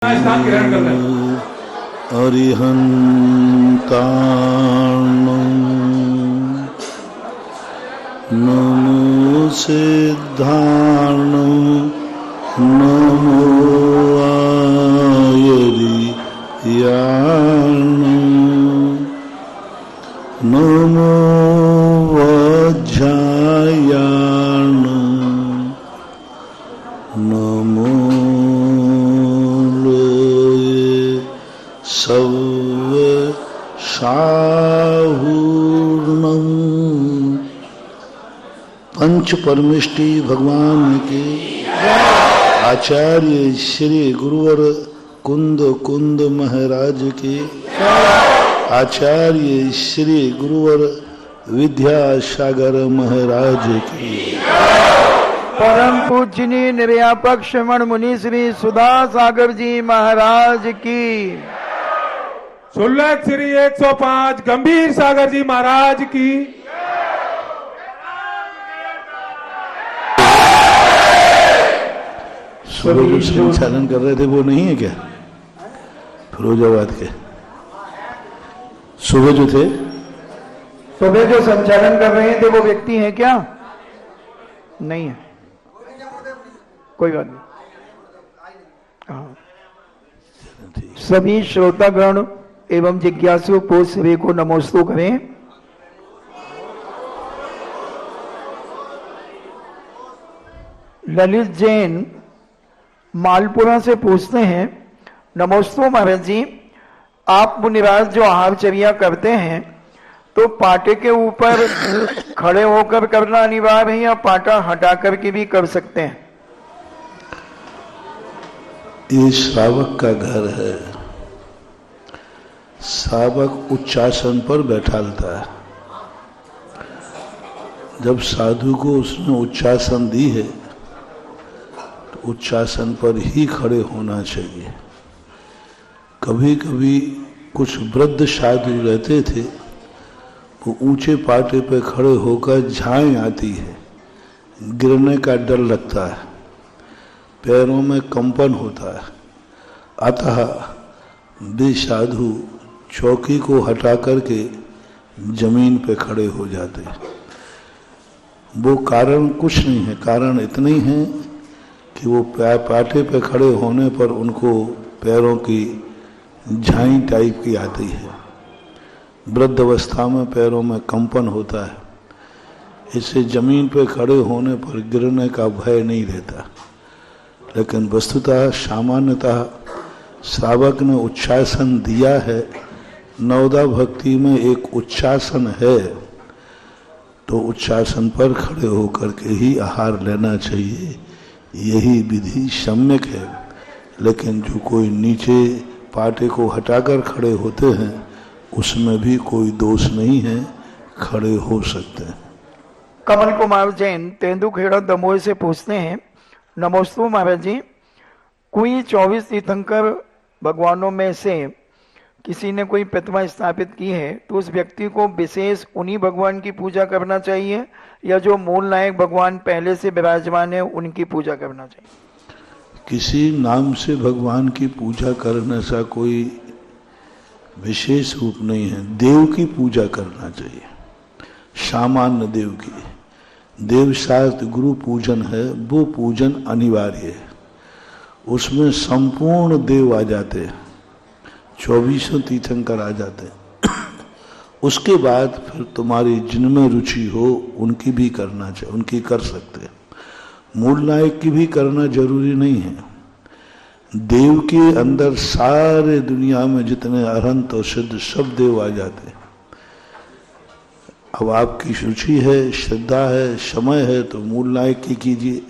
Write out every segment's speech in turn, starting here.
स्थान ग्रहण करते हैं। अरिहंताणं नमो सिद्धाणं नमो आयर्याणं नमो वज्रायाणं नमो सव साहूर्णम। पंच परमेष्टि भगवान के आचार्य श्री गुरुवर कुंद कुंद महाराज के आचार्य श्री गुरुवर विद्यासागर महाराज की परम पूजनीय निर्यापक श्रमण मुनि श्री सुधा सागर जी महाराज की। शुल्लक श्री 105 गंभीर सागर जी महाराज की। सुबह जो संचालन कर रहे थे वो नहीं है क्या? फिरोजाबाद के सुबह जो थे, सुबह जो संचालन कर रहे थे वो व्यक्ति हैं क्या? नहीं है, कोई बात नहीं। हाँ। सभी श्रोतागण एवं जिज्ञासु को सभी को नमोस्तु करें। ललित जैन मालपुरा से पूछते हैं, नमोस्तु महाराज जी, आप मुनिराज जो आहारचर्या करते हैं तो पाटे के ऊपर खड़े होकर करना अनिवार्य है या पाटा हटाकर के भी कर सकते हैं? ये श्रावक का घर है। श्रावक उच्चासन पर बैठालता है। जब साधु को उसने उच्चासन दी है तो उच्चासन पर ही खड़े होना चाहिए। कभी कभी कुछ वृद्ध साधु रहते थे, वो ऊंचे पाटे पे खड़े होकर झाएं आती है, गिरने का डर लगता है, पैरों में कंपन होता है, अतः वे साधु चौकी को हटा करके जमीन पे खड़े हो जाते। वो कारण कुछ नहीं है, कारण इतना ही है कि वो पाटे पे खड़े होने पर उनको पैरों की झाई टाइप की आती है। वृद्ध अवस्था में पैरों में कंपन होता है, इससे जमीन पे खड़े होने पर गिरने का भय नहीं रहता। लेकिन वस्तुतः सामान्यतः श्रावक ने उच्चासन दिया है, नवदा भक्ति में एक उच्चासन है, तो उच्चासन पर खड़े होकर के ही आहार लेना चाहिए। यही विधि सम्यक है। लेकिन जो कोई नीचे पाटे को हटाकर खड़े होते हैं उसमें भी कोई दोष नहीं है, खड़े हो सकते हैं। कमल कुमार जैन तेंदुखेड़ा दमोह से पूछते हैं, नमोस्तु महाराज जी, कोई 24 तीर्थंकर भगवानों में से किसी ने कोई प्रतिमा स्थापित की है तो उस व्यक्ति को विशेष उन्हीं भगवान की पूजा करना चाहिए या जो मूल नायक भगवान पहले से विराजमान है उनकी पूजा करना चाहिए? किसी नाम से भगवान की पूजा करने से कोई विशेष रूप नहीं है। देव की पूजा करना चाहिए, सामान्य देव की। देव शास्त्र गुरु पूजन है, वो पूजन अनिवार्य है। उसमें संपूर्ण देव आ जाते हैं, 24 तीर्थंकर आ जाते हैं। उसके बाद फिर तुम्हारी जिनमें रुचि हो उनकी भी करना चाहिए, उनकी कर सकते हैं। मूल नायक की भी करना जरूरी नहीं है। देव के अंदर सारे दुनिया में जितने अरहंत और सिद्ध सब देव आ जाते हैं। अब आपकी रुचि है, श्रद्धा है, समय है तो मूल नायक की कीजिए,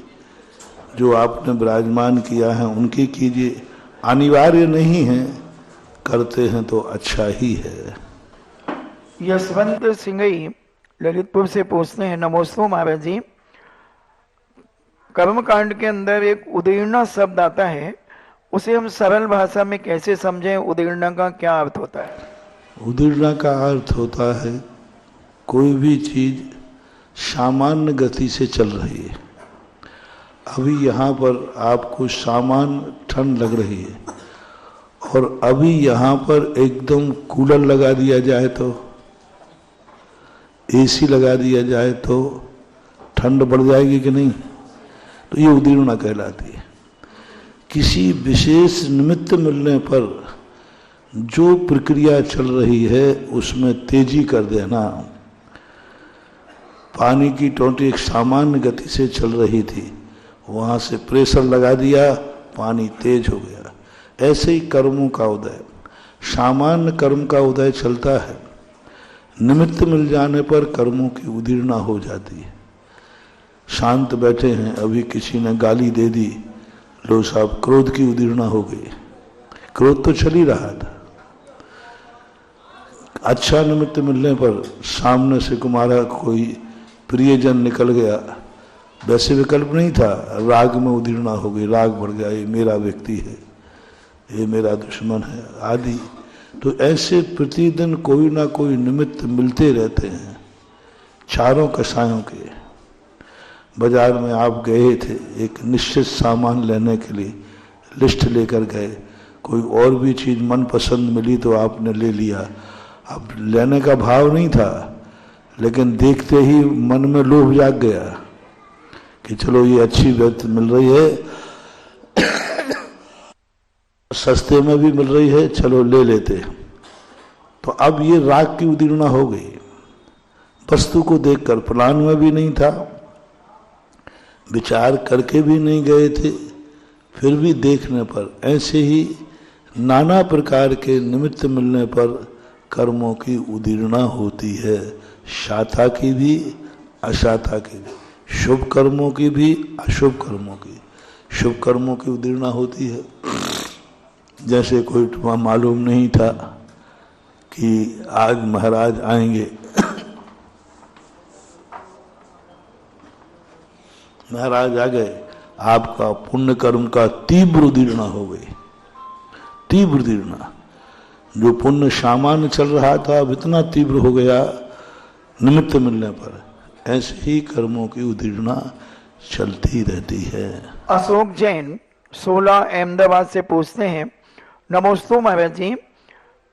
जो आपने विराजमान किया है उनकी कीजिए। अनिवार्य नहीं है, करते हैं तो अच्छा ही है। यशवंत सिंघई ललितपुर से पूछते हैं, नमोस्तु महाराज जी, कर्म कांड के अंदर एक उदीर्णा शब्द आता है, उसे हम सरल भाषा में कैसे समझें? उदीर्णा का क्या अर्थ होता है? उदीर्णा का अर्थ होता है कोई भी चीज सामान्य गति से चल रही है। अभी यहाँ पर आपको सामान्य ठंड लग रही है, और अभी यहां पर एकदम कूलर लगा दिया जाए तो, एसी लगा दिया जाए तो ठंड बढ़ जाएगी कि नहीं? तो ये उदीर्णा कहलाती है। किसी विशेष निमित्त मिलने पर जो प्रक्रिया चल रही है उसमें तेजी कर देना। पानी की टोंटी एक सामान्य गति से चल रही थी, वहां से प्रेशर लगा दिया, पानी तेज हो गया। ऐसे ही कर्मों का उदय, सामान्य कर्म का उदय चलता है, निमित्त मिल जाने पर कर्मों की उदीर्णा हो जाती है। शांत बैठे हैं, अभी किसी ने गाली दे दी, लो साहब क्रोध की उदीर्णा हो गई। क्रोध तो चल ही रहा था। अच्छा निमित्त मिलने पर सामने से तुम्हारा कोई प्रियजन निकल गया, वैसे विकल्प नहीं था, राग में उदीर्णा हो गई, राग बढ़ गया, ये मेरा व्यक्ति है, ये मेरा दुश्मन है आदि। तो ऐसे प्रतिदिन कोई ना कोई निमित्त मिलते रहते हैं, चारों कसायों के। बाजार में आप गए थे, एक निश्चित सामान लेने के लिए लिस्ट लेकर गए, कोई और भी चीज मन पसंद मिली तो आपने ले लिया। अब लेने का भाव नहीं था, लेकिन देखते ही मन में लोभ जाग गया कि चलो ये अच्छी वस्तु मिल रही है, सस्ते में भी मिल रही है, चलो ले लेते हैं। तो अब ये राग की उदीर्णा हो गई। वस्तु को देखकर प्लान में भी नहीं था, विचार करके भी नहीं गए थे, फिर भी देखने पर ऐसे ही नाना प्रकार के निमित्त मिलने पर कर्मों की उदीर्णा होती है, शाथा की भी अशाथा की भी, शुभ कर्मों की भी अशुभ कर्मों की। शुभ कर्मों की उदीर्णा होती है। जैसे कोई तुम्हें मालूम नहीं था कि आज महाराज आएंगे, महाराज आ गए, आपका पुण्य कर्म का तीव्र उदीर्णा हो गई। तीव्र उदीर्णा, जो पुण्य सामान्य चल रहा था अब इतना तीव्र हो गया निमित्त मिलने पर। ऐसे ही कर्मों की उदीर्णा चलती रहती है। अशोक जैन 16 अहमदाबाद से पूछते हैं, नमोस्तु महाराज जी,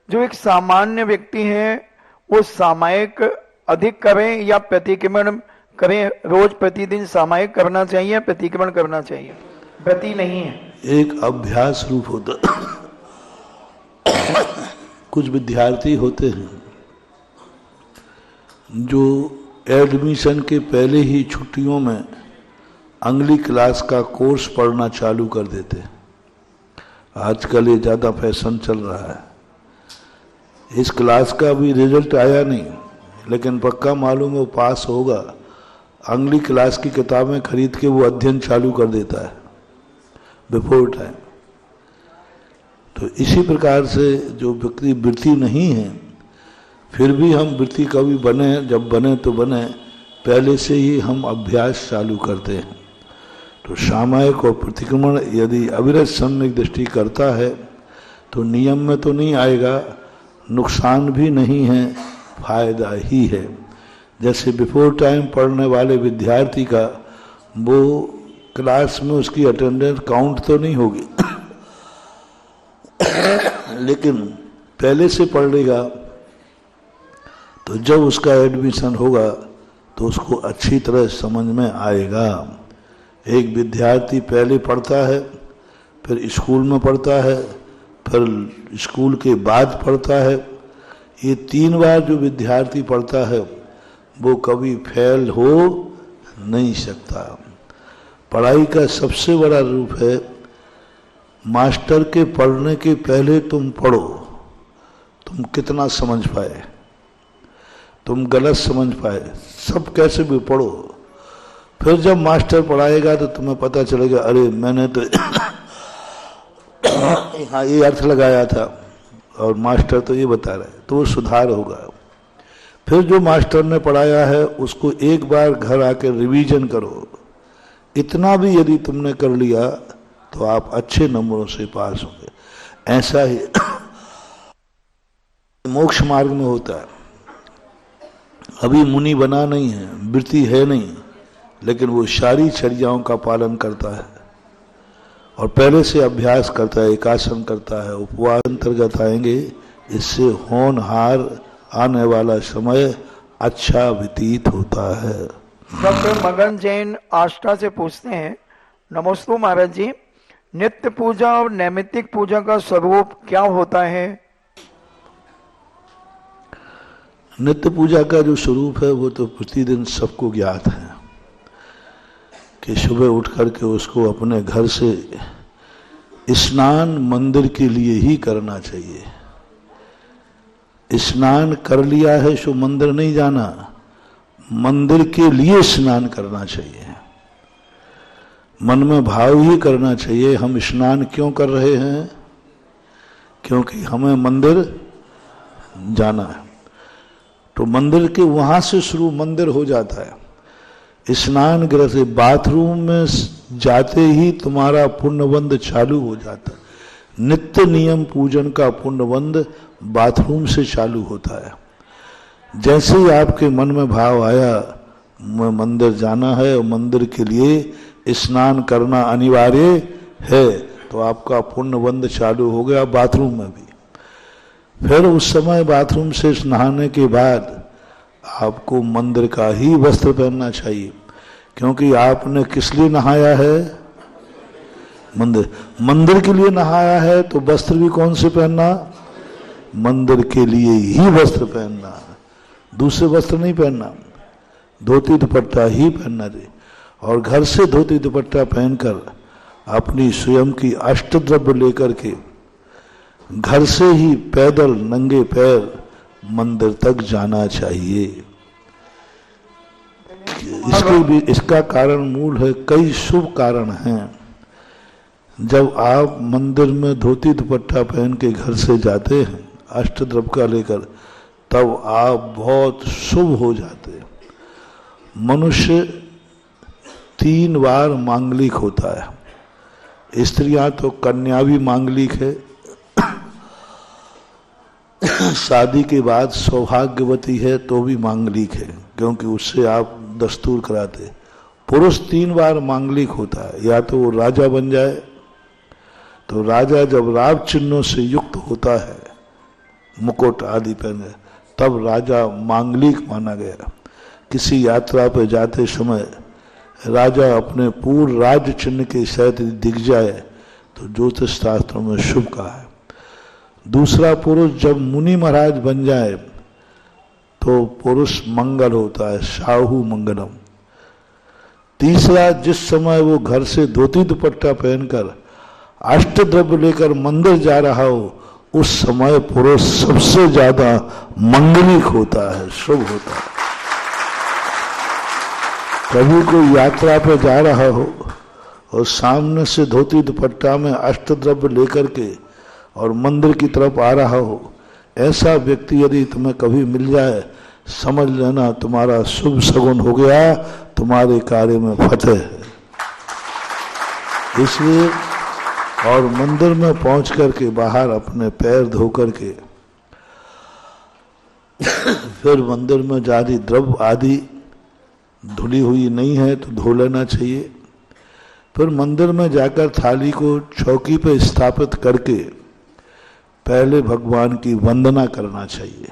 जो एक सामान्य व्यक्ति है वो सामायिक अधिक करें या प्रतिक्रमण करें? रोज प्रतिदिन सामायिक करना चाहिए, प्रतिक्रमण करना चाहिए? व्रती नहीं है, एक अभ्यास रूप होता। कुछ विद्यार्थी होते हैं जो एडमिशन के पहले ही छुट्टियों में अगली क्लास का कोर्स पढ़ना चालू कर देते हैं। आजकल ये ज़्यादा फैशन चल रहा है। इस क्लास का भी रिजल्ट आया नहीं, लेकिन पक्का मालूम है वो पास होगा। अगली क्लास की किताबें खरीद के वो अध्ययन चालू कर देता है बिफोर टाइम। तो इसी प्रकार से जो व्यक्ति वृत्ति नहीं है, फिर भी हम वृत्ति कभी बने, जब बने तो बने, पहले से ही हम अभ्यास चालू करते हैं। तो सामायिक और प्रतिक्रमण यदि अविरत सम्यक दृष्टि करता है तो नियम में तो नहीं आएगा, नुकसान भी नहीं है, फायदा ही है। जैसे बिफोर टाइम पढ़ने वाले विद्यार्थी का वो क्लास में उसकी अटेंडेंस काउंट तो नहीं होगी, लेकिन पहले से पढ़ लेगा तो जब उसका एडमिशन होगा तो उसको अच्छी तरह समझ में आएगा। एक विद्यार्थी पहले पढ़ता है, फिर स्कूल में पढ़ता है, फिर स्कूल के बाद पढ़ता है। ये 3 बार जो विद्यार्थी पढ़ता है वो कभी फेल हो नहीं सकता। पढ़ाई का सबसे बड़ा रूप है मास्टर के पढ़ने के पहले तुम पढ़ो, तुम कितना समझ पाए, तुम गलत समझ पाए, सब कैसे भी पढ़ो। फिर जब मास्टर पढ़ाएगा तो तुम्हें पता चलेगा, अरे मैंने तो यहाँ ये अर्थ लगाया था और मास्टर तो ये बता रहे, तो वो सुधार होगा। फिर जो मास्टर ने पढ़ाया है उसको एक बार घर आकर रिवीजन करो। इतना भी यदि तुमने कर लिया तो आप अच्छे नंबरों से पास होंगे। ऐसा ही मोक्ष मार्ग में होता है। अभी मुनि बना नहीं है, वृत्ति है नहीं, लेकिन वो सारी चर्याओं का पालन करता है और पहले से अभ्यास करता है, एकासन करता है, उपवास अंतर्गत आएंगे, इससे होनहार आने वाला समय अच्छा व्यतीत होता है। डॉक्टर मगन जैन आष्टा से पूछते हैं, नमोस्तु महाराज जी, नित्य पूजा और नैमित्तिक पूजा का स्वरूप क्या होता है? नित्य पूजा का जो स्वरूप है वो तो प्रतिदिन सबको ज्ञात है कि सुबह उठ करके उसको अपने घर से स्नान मंदिर के लिए ही करना चाहिए। स्नान कर लिया है सो मंदिर नहीं जाना, मंदिर के लिए स्नान करना चाहिए। मन में भाव ही करना चाहिए, हम स्नान क्यों कर रहे हैं? क्योंकि हमें मंदिर जाना है। तो मंदिर के वहां से शुरू मंदिर हो जाता है। स्नान गृह से बाथरूम में जाते ही तुम्हारा पुण्यबंध चालू हो जाता है। नित्य नियम पूजन का पुण्यबंध बाथरूम से चालू होता है। जैसे ही आपके मन में भाव आया मैं मंदिर जाना है और मंदिर के लिए स्नान करना अनिवार्य है, तो आपका पुण्यबंध चालू हो गया बाथरूम में भी। फिर उस समय बाथरूम से नहाने के बाद आपको मंदिर का ही वस्त्र पहनना चाहिए, क्योंकि आपने किस लिए नहाया है? मंदिर के लिए नहाया है, तो वस्त्र भी कौन से पहनना? मंदिर के लिए ही वस्त्र पहनना, दूसरे वस्त्र नहीं पहनना। धोती दुपट्टा ही पहनना चाहिए। और घर से धोती दुपट्टा पहनकर अपनी स्वयं की अष्टद्रव्य लेकर के घर से ही पैदल नंगे पैर मंदिर तक जाना चाहिए। इसका कारण मूल है, कई शुभ कारण हैं। जब आप मंदिर में धोती दुपट्टा पहन के घर से जाते हैं अष्टद्रव्य का लेकर, तब आप बहुत शुभ हो जाते हैं। मनुष्य 3 बार मांगलिक होता है। स्त्रियां तो कन्या भी मांगलिक है, शादी के बाद सौभाग्यवती है तो भी मांगलिक है, क्योंकि उससे आप दस्तूर कराते। पुरुष 3 बार मांगलिक होता है। या तो वो राजा बन जाए, तो राजा जब राव चिन्हों से युक्त होता है, मुकुट आदि पहने, तब राजा मांगलिक माना गया। किसी यात्रा पर जाते समय राजा अपने पूर्ण राज चिन्ह के सहित दिख जाए तो ज्योतिष शास्त्रों में शुभ कहा है। दूसरा, पुरुष जब मुनि महाराज बन जाए तो पुरुष मंगल होता है, साहू मंगलम। तीसरा, जिस समय वो घर से धोती दुपट्टा पहनकर अष्टद्रव्य लेकर मंदिर जा रहा हो, उस समय पुरुष सबसे ज्यादा मंगलिक होता है, शुभ होता है। कभी कोई यात्रा पर जा रहा हो और सामने से धोती दुपट्टा में अष्टद्रव्य लेकर के और मंदिर की तरफ आ रहा हो, ऐसा व्यक्ति यदि तुम्हें कभी मिल जाए, समझ लेना तुम्हारा शुभ सगुन हो गया, तुम्हारे कार्य में फतेह है। इसलिए और मंदिर में पहुंच करके बाहर अपने पैर धो करके फिर मंदिर में जारी द्रव्य आदि धुली हुई नहीं है तो धो लेना चाहिए। फिर मंदिर में जाकर थाली को चौकी पर स्थापित करके पहले भगवान की वंदना करना चाहिए।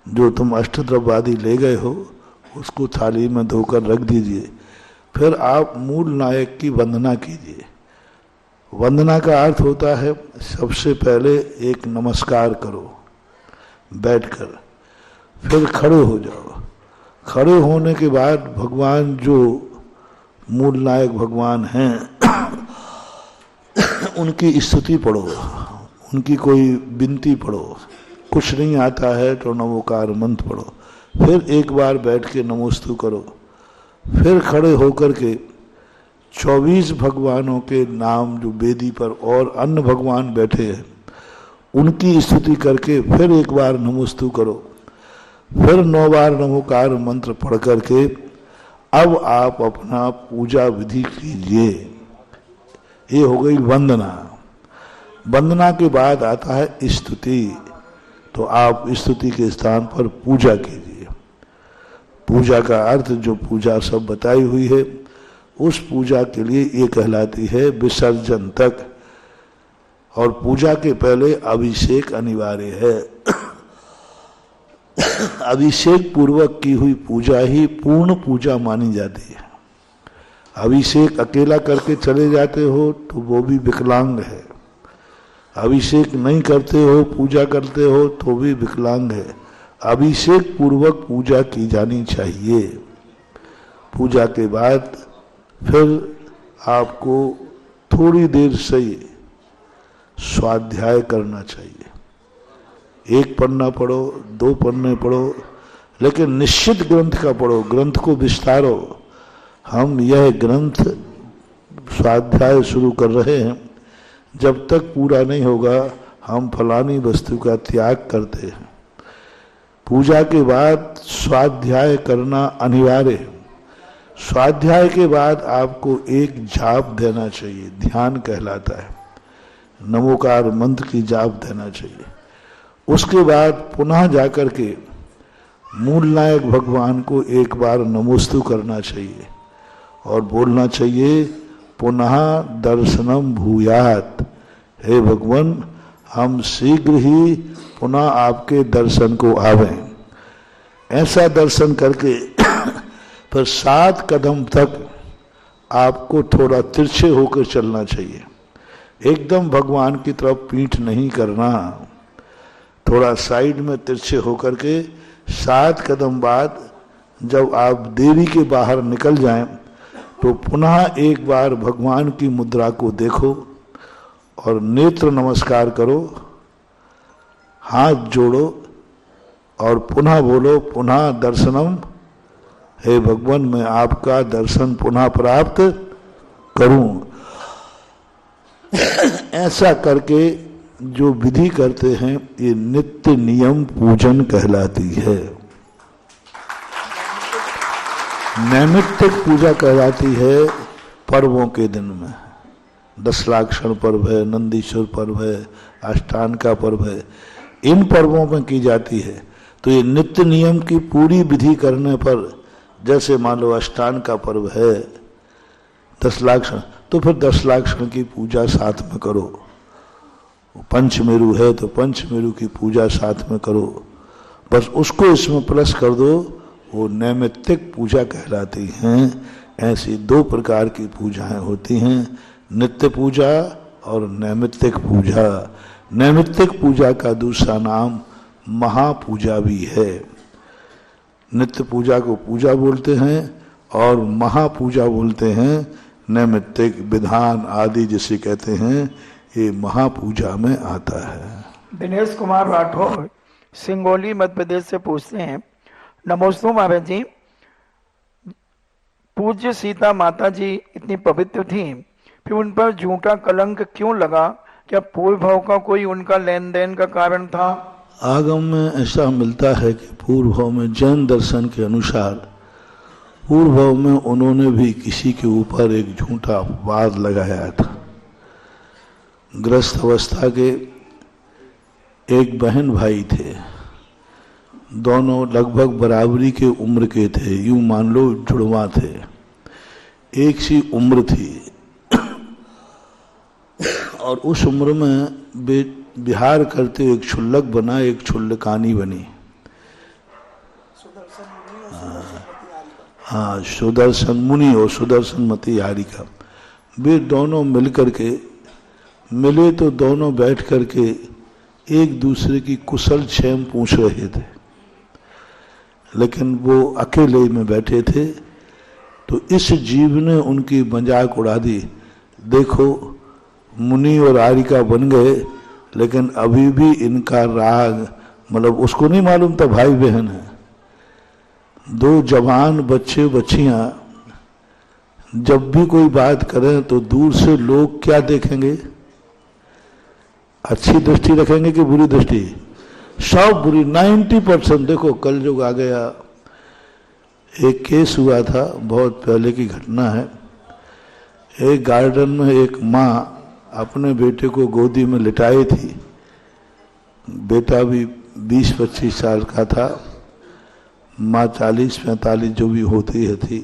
जो तुम अष्टद्रव्य आदि ले गए हो उसको थाली में धोकर रख दीजिए। फिर आप मूल नायक की वंदना कीजिए। वंदना का अर्थ होता है सबसे पहले एक नमस्कार करो बैठकर, फिर खड़े हो जाओ। खड़े होने के बाद भगवान जो मूल नायक भगवान हैं उनकी स्तुति पढ़ो, उनकी कोई विनती पढ़ो। कुछ नहीं आता है तो नमोकार मंत्र पढ़ो। फिर एक बार बैठ के नमोस्तु करो। फिर खड़े होकर के 24 भगवानों के नाम जो वेदी पर और अन्य भगवान बैठे हैं उनकी स्तुति करके फिर एक बार नमोस्तु करो। फिर 9 बार नमोकार मंत्र पढ़ करके अब आप अपना पूजा विधि कीजिए। ये हो गई वंदना। वंदना के बाद आता है स्तुति। तो आप स्तुति के स्थान पर पूजा कीजिए। पूजा का अर्थ जो पूजा सब बताई हुई है उस पूजा के लिए ये कहलाती है विसर्जन तक। और पूजा के पहले अभिषेक अनिवार्य है। अभिषेक पूर्वक की हुई पूजा ही पूर्ण पूजा मानी जाती है। अभिषेक अकेला करके चले जाते हो तो वो भी विकलांग है। अभिषेक नहीं करते हो, पूजा करते हो तो भी विकलांग है। अभिषेक पूर्वक पूजा की जानी चाहिए। पूजा के बाद फिर आपको थोड़ी देर से स्वाध्याय करना चाहिए। एक पन्ना पढ़ो, 2 पन्ने पढ़ो, लेकिन निश्चित ग्रंथ का पढ़ो, ग्रंथ को विस्तारो। हम यह ग्रंथ स्वाध्याय शुरू कर रहे हैं, जब तक पूरा नहीं होगा हम फलानी वस्तु का त्याग करते हैं। पूजा के बाद स्वाध्याय करना अनिवार्य है। स्वाध्याय के बाद आपको एक जाप देना चाहिए, ध्यान कहलाता है, नमोकार मंत्र की जाप देना चाहिए। उसके बाद पुनः जाकर के मूल नायक भगवान को एक बार नमोस्तु करना चाहिए और बोलना चाहिए पुनः दर्शनम भूयात। हे भगवान, हम शीघ्र ही पुनः आपके दर्शन को आवें। ऐसा दर्शन करके फिर 7 कदम तक आपको थोड़ा तिरछे होकर चलना चाहिए। एकदम भगवान की तरफ पीठ नहीं करना, थोड़ा साइड में तिरछे होकर के 7 कदम बाद जब आप देवी के बाहर निकल जाएं तो पुनः एक बार भगवान की मुद्रा को देखो और नेत्र नमस्कार करो, हाथ जोड़ो और पुनः बोलो पुनः दर्शनम। हे भगवान, मैं आपका दर्शन पुनः प्राप्त करूं। ऐसा करके जो विधि करते हैं ये नित्य नियम पूजन कहलाती है। नैमित्तिक पूजा कहलाती है पर्वों के दिन में। 10 लाक्षण पर्व है, नंदीश्वर पर्व है, अष्टान का पर्व है, इन पर्वों में की जाती है। तो ये नित्य नियम की पूरी विधि करने पर, जैसे मान लो अष्टान का पर्व है 10 लाक्षण, तो फिर 10 लाक्षण की पूजा साथ में करो। पंचमेरु है तो पंचमेरु की पूजा साथ में करो। बस उसको इसमें प्लस कर दो, वो नैमित्तिक पूजा कहलाती हैं। ऐसी 2 प्रकार की पूजाएं होती हैं, नित्य पूजा और नैमित्तिक पूजा। नैमित्तिक पूजा का दूसरा नाम महापूजा भी है। नित्य पूजा को पूजा बोलते हैं और महापूजा बोलते हैं। नैमित्तिक विधान आदि जिसे कहते हैं, ये महापूजा में आता है। दिनेश कुमार राठौर सिंगोली मध्य प्रदेश से पूछते हैं, नमोस्तु महाराज जी, पूज्य सीता माता जी इतनी पवित्र थी, फिर उन पर झूठा कलंक क्यों लगा? क्या पूर्व भाव का कोई उनका लेन देन का कारण था? आगम में ऐसा मिलता है कि पूर्व भाव में जैन दर्शन के अनुसार पूर्व भाव में उन्होंने भी किसी के ऊपर एक झूठा अपवाद लगाया था। ग्रस्त अवस्था के एक बहन भाई थे, दोनों लगभग बराबरी के उम्र के थे, यूं मान लो जुड़वा थे, एक सी उम्र थी। और उस उम्र में बिहार करते एक क्षुल्लक बना, एक क्षुल्लकानी बनी। हाँ, सुदर्शन मुनि और सुदर्शन मती हारिका, वे दोनों मिलकर के मिले तो दोनों बैठ करके एक दूसरे की कुशल क्षेम पूछ रहे थे, लेकिन वो अकेले में बैठे थे। तो इस जीव ने उनकी मजाक उड़ा दी, देखो मुनि और हारिका बन गए, लेकिन अभी भी इनका राग, मतलब उसको नहीं मालूम था भाई बहन है। 2 जवान बच्चे बच्चियां जब भी कोई बात करें तो दूर से लोग क्या देखेंगे? अच्छी दृष्टि रखेंगे कि बुरी दृष्टि? सब बुरी, 90%। देखो कल जो आ गया, एक केस हुआ था, बहुत पहले की घटना है। एक गार्डन में एक माँ अपने बेटे को गोदी में लिटाई थी। बेटा भी 20-25 साल का था, माँ 40-45 जो भी होती है थी।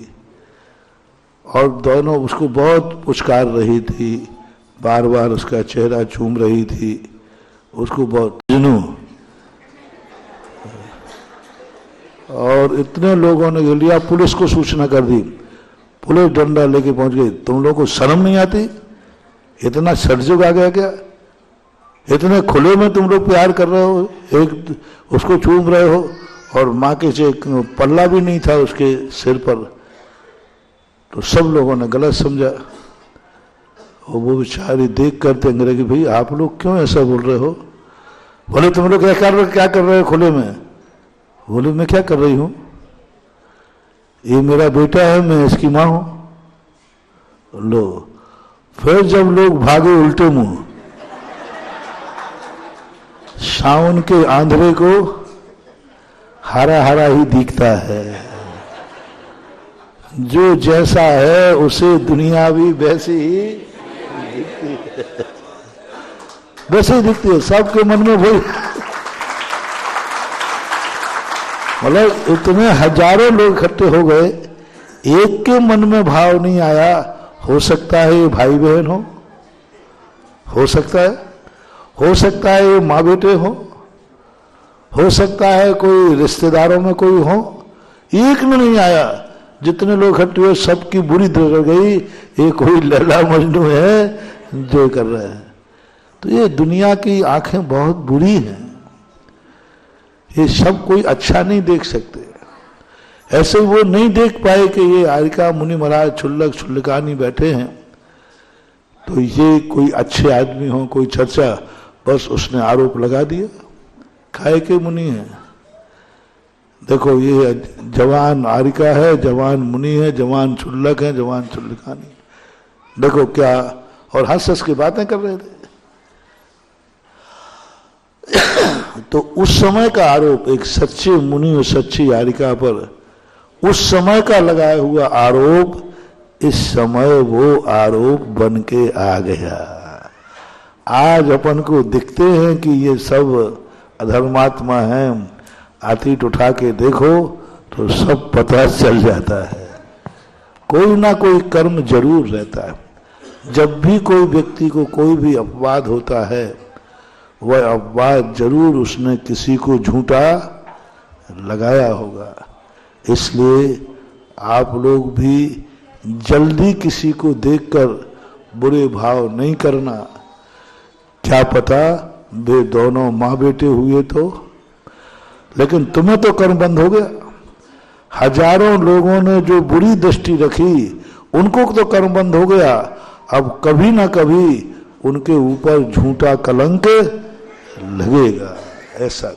और दोनों उसको बहुत पुचकार रही थी, बार बार उसका चेहरा चूम रही थी, उसको बहुत जुनू। और इतने लोगों ने लिया, पुलिस को सूचना कर दी, पुलिस डंडा लेके पहुंच गई। तुम लोगों को शर्म नहीं आती? इतना सड़जुग आ गया क्या? इतने खुले में तुम लोग प्यार कर रहे हो, एक उसको चूम रहे हो, और माँ के से पल्ला भी नहीं था उसके सिर पर। तो सब लोगों ने गलत समझा। और वो बेचारी देख कर तेंग रहे कि भाई आप लोग क्यों ऐसा बोल रहे हो? बोले तुम लोग क्या कर रहे हो खुले में? बोले मैं क्या कर रही हूं, ये मेरा बेटा है, मैं इसकी मां हूं। लो, फिर जब लोग भागे उल्टे मुंह, सावन के आंधळे को हरा हरा ही दिखता है, जो जैसा है उसे दुनिया भी वैसे ही दिखती है, वैसे ही दिखती है। सबके मन में वही, मतलब इतने हजारों लोग इकट्ठे हो गए, एक के मन में भाव नहीं आया, हो सकता है ये भाई बहन हो सकता है ये माँ बेटे हो सकता है कोई रिश्तेदारों में कोई हो, एक में नहीं आया। जितने लोग इकट्ठे हुए सबकी बुरी तरह गई, ये कोई लैला मजनू है जो कर रहे हैं। तो ये दुनिया की आंखें बहुत बुरी हैं, ये सब कोई अच्छा नहीं देख सकते। ऐसे वो नहीं देख पाए कि ये आरिका मुनि महाराज छुल्लक छुल्लकानी बैठे हैं, तो ये कोई अच्छे आदमी हो, कोई चर्चा, बस उसने आरोप लगा दिया खाए के मुनि है। देखो ये जवान आरिका है, जवान मुनि है, जवान छुल्लक है, जवान छुल्लकानी, देखो क्या, और हंस हंस की बातें कर रहे थे। तो उस समय का आरोप एक सच्चे मुनि और सच्ची आरिका पर, उस समय का लगाया हुआ आरोप इस समय वो आरोप बन के आ गया। आज अपन को दिखते हैं कि ये सब अधर्मात्मा हैं, आतीत उठा के देखो तो सब पता चल जाता है। कोई ना कोई कर्म जरूर रहता है। जब भी कोई व्यक्ति को कोई भी अपवाद होता है, वह अपवाद जरूर उसने किसी को झूठा लगाया होगा। इसलिए आप लोग भी जल्दी किसी को देखकर बुरे भाव नहीं करना। क्या पता वे दोनों माँ बेटे हुए तो, लेकिन तुम्हें तो कर्म बंद हो गया। हजारों लोगों ने जो बुरी दृष्टि रखी उनको तो कर्म बंद हो गया। अब कभी ना कभी उनके ऊपर झूठा कलंक लगेगा, ऐसा।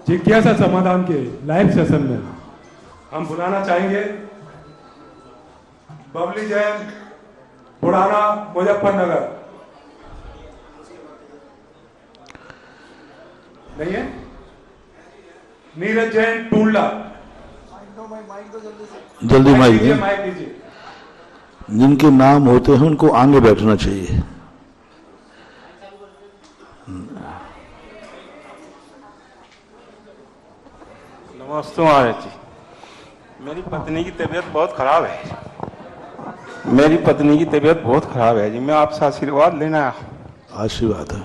जिज्ञासा समाधान के लाइव सेशन में हम बुलाना चाहेंगे बबली जैन, पुराना मुजफ्फरनगर। नहीं है? नीरज जैन, टूंडला। जल्दी माइक दीजिए। जिनके नाम होते हैं उनको आगे बैठना चाहिए। नमस्ते महाराज जी। मेरी पत्नी की तबीयत बहुत खराब है। जी, मैं आपसे आशीर्वाद लेना आया। आशीर्वाद है,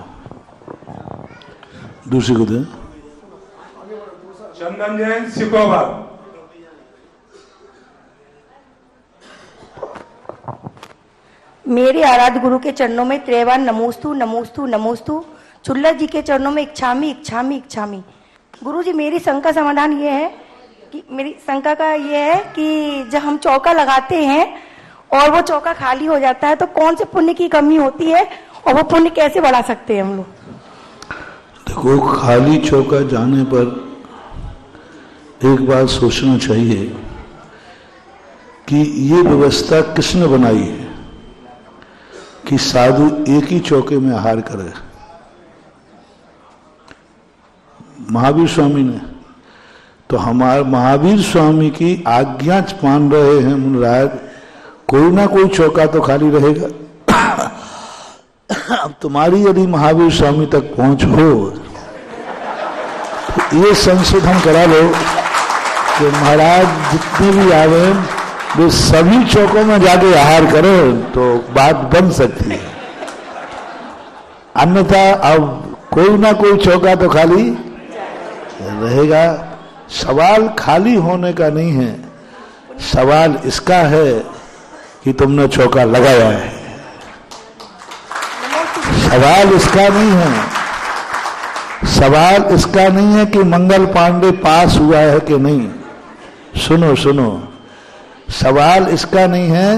दूसरी को दें। चंदन जैन, सिकोबाद। मेरे आराध्य गुरु के चरणों में त्रैवान नमोस्तु नमोस्तु नमोस्तु। चुल्ला जी के चरणों में इच्छामी इच्छामी इच्छामी। गुरु जी, मेरी शंका समाधान ये है कि मेरी शंका का ये है कि जब हम चौका लगाते हैं और वो चौका खाली हो जाता है तो कौन से पुण्य की कमी होती है और वो पुण्य कैसे बढ़ा सकते हैं हम लोग? देखो, खाली चौका जाने पर एक बात सोचना चाहिए कि ये व्यवस्था किसने बनाई है कि साधु एक ही चौके में आहार करे? महावीर स्वामी ने। तो हमारे महावीर स्वामी की आज्ञा मान रहे हैं मुनिराज, कोई ना कोई चौका तो खाली रहेगा। अब तुम्हारी यदि महावीर स्वामी तक पहुंच हो तो ये संशोधन करा लो कि महाराज जितने भी आवे वे सभी चौकों में जाके आहार करो तो बात बन सकती है। अन्यथा अब कोई ना कोई चौका तो खाली रहेगा। सवाल खाली होने का नहीं है, सवाल इसका है कि तुमने चौका लगाया है। सवाल इसका नहीं है, सवाल इसका नहीं है कि मंगल पांडे पास हुआ है कि नहीं। सुनो सुनो, सवाल इसका नहीं है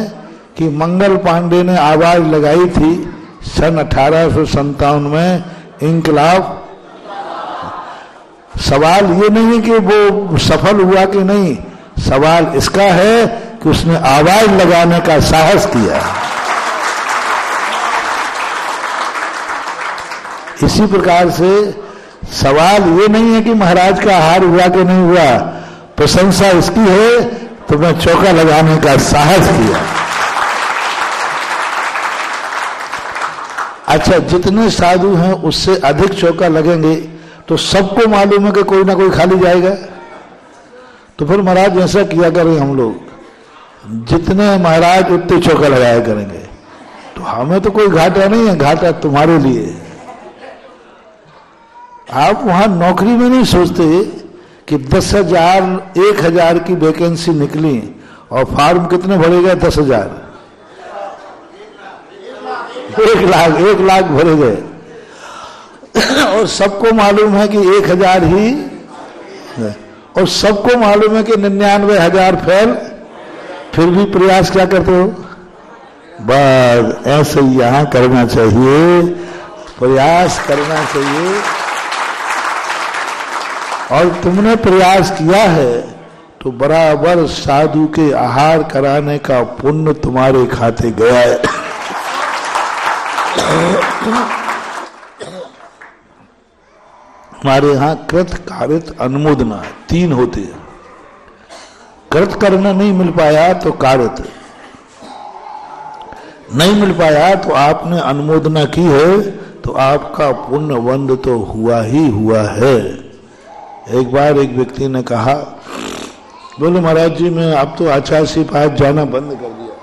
कि मंगल पांडे ने आवाज लगाई थी सन 1857 में इंकलाब। सवाल ये नहीं कि वो सफल हुआ कि नहीं, सवाल इसका है कि उसने आवाज लगाने का साहस किया। इसी प्रकार से सवाल ये नहीं है कि महाराज का आहार हुआ कि नहीं हुआ, प्रशंसा इसकी है तुमने चौका लगाने का साहस किया। अच्छा, जितने साधु हैं उससे अधिक चौका लगेंगे तो सबको मालूम है कि कोई ना कोई खाली जाएगा। तो फिर महाराज ऐसा किया करें, हम लोग जितने महाराज उतने चौका लगाया करेंगे। तो हमें तो कोई घाटा नहीं है, घाटा तुम्हारे लिए। आप वहां नौकरी में नहीं सोचते कि 10,000 1,000 की वैकेंसी निकली और फॉर्म कितने भरे गए? 10,000, 1 लाख भरे गए और सबको मालूम है कि 1,000 ही, और सबको मालूम है कि 99,000 फेल, फिर भी प्रयास क्या करते हो? बस ऐसे ही यहां करना चाहिए, प्रयास करना चाहिए। और तुमने प्रयास किया है तो बराबर साधु के आहार कराने का पुण्य तुम्हारे खाते गया है। हमारे यहां कृत कारित अनुमोदना 3 होते हैं। कृत करना नहीं मिल पाया तो कारित, नहीं मिल पाया तो आपने अनुमोदना की है तो आपका पुण्य बंद तो हुआ ही हुआ है। एक बार एक व्यक्ति ने कहा, बोले महाराज जी मैं अब तो आचार्य के पास जाना बंद कर दिया,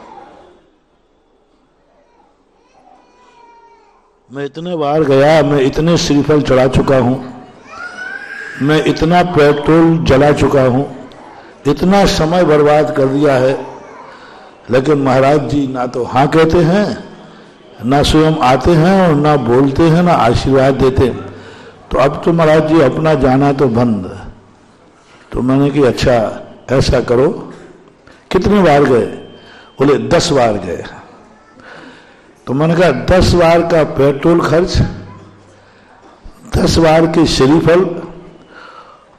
मैं इतने बार गया, मैं इतने श्रीफल चढ़ा चुका हूं, मैं इतना पेट्रोल जला चुका हूं, इतना समय बर्बाद कर दिया है, लेकिन महाराज जी ना तो हाँ कहते हैं, ना स्वयं आते हैं और ना बोलते हैं, ना आशीर्वाद देते हैं। तो अब तो महाराज जी अपना जाना तो बंद। तो मैंने कि अच्छा ऐसा करो, कितने बार गए? बोले 10 बार गए। तो मैंने कहा 10 बार का पेट्रोल खर्च, 10 बार के श्रीफल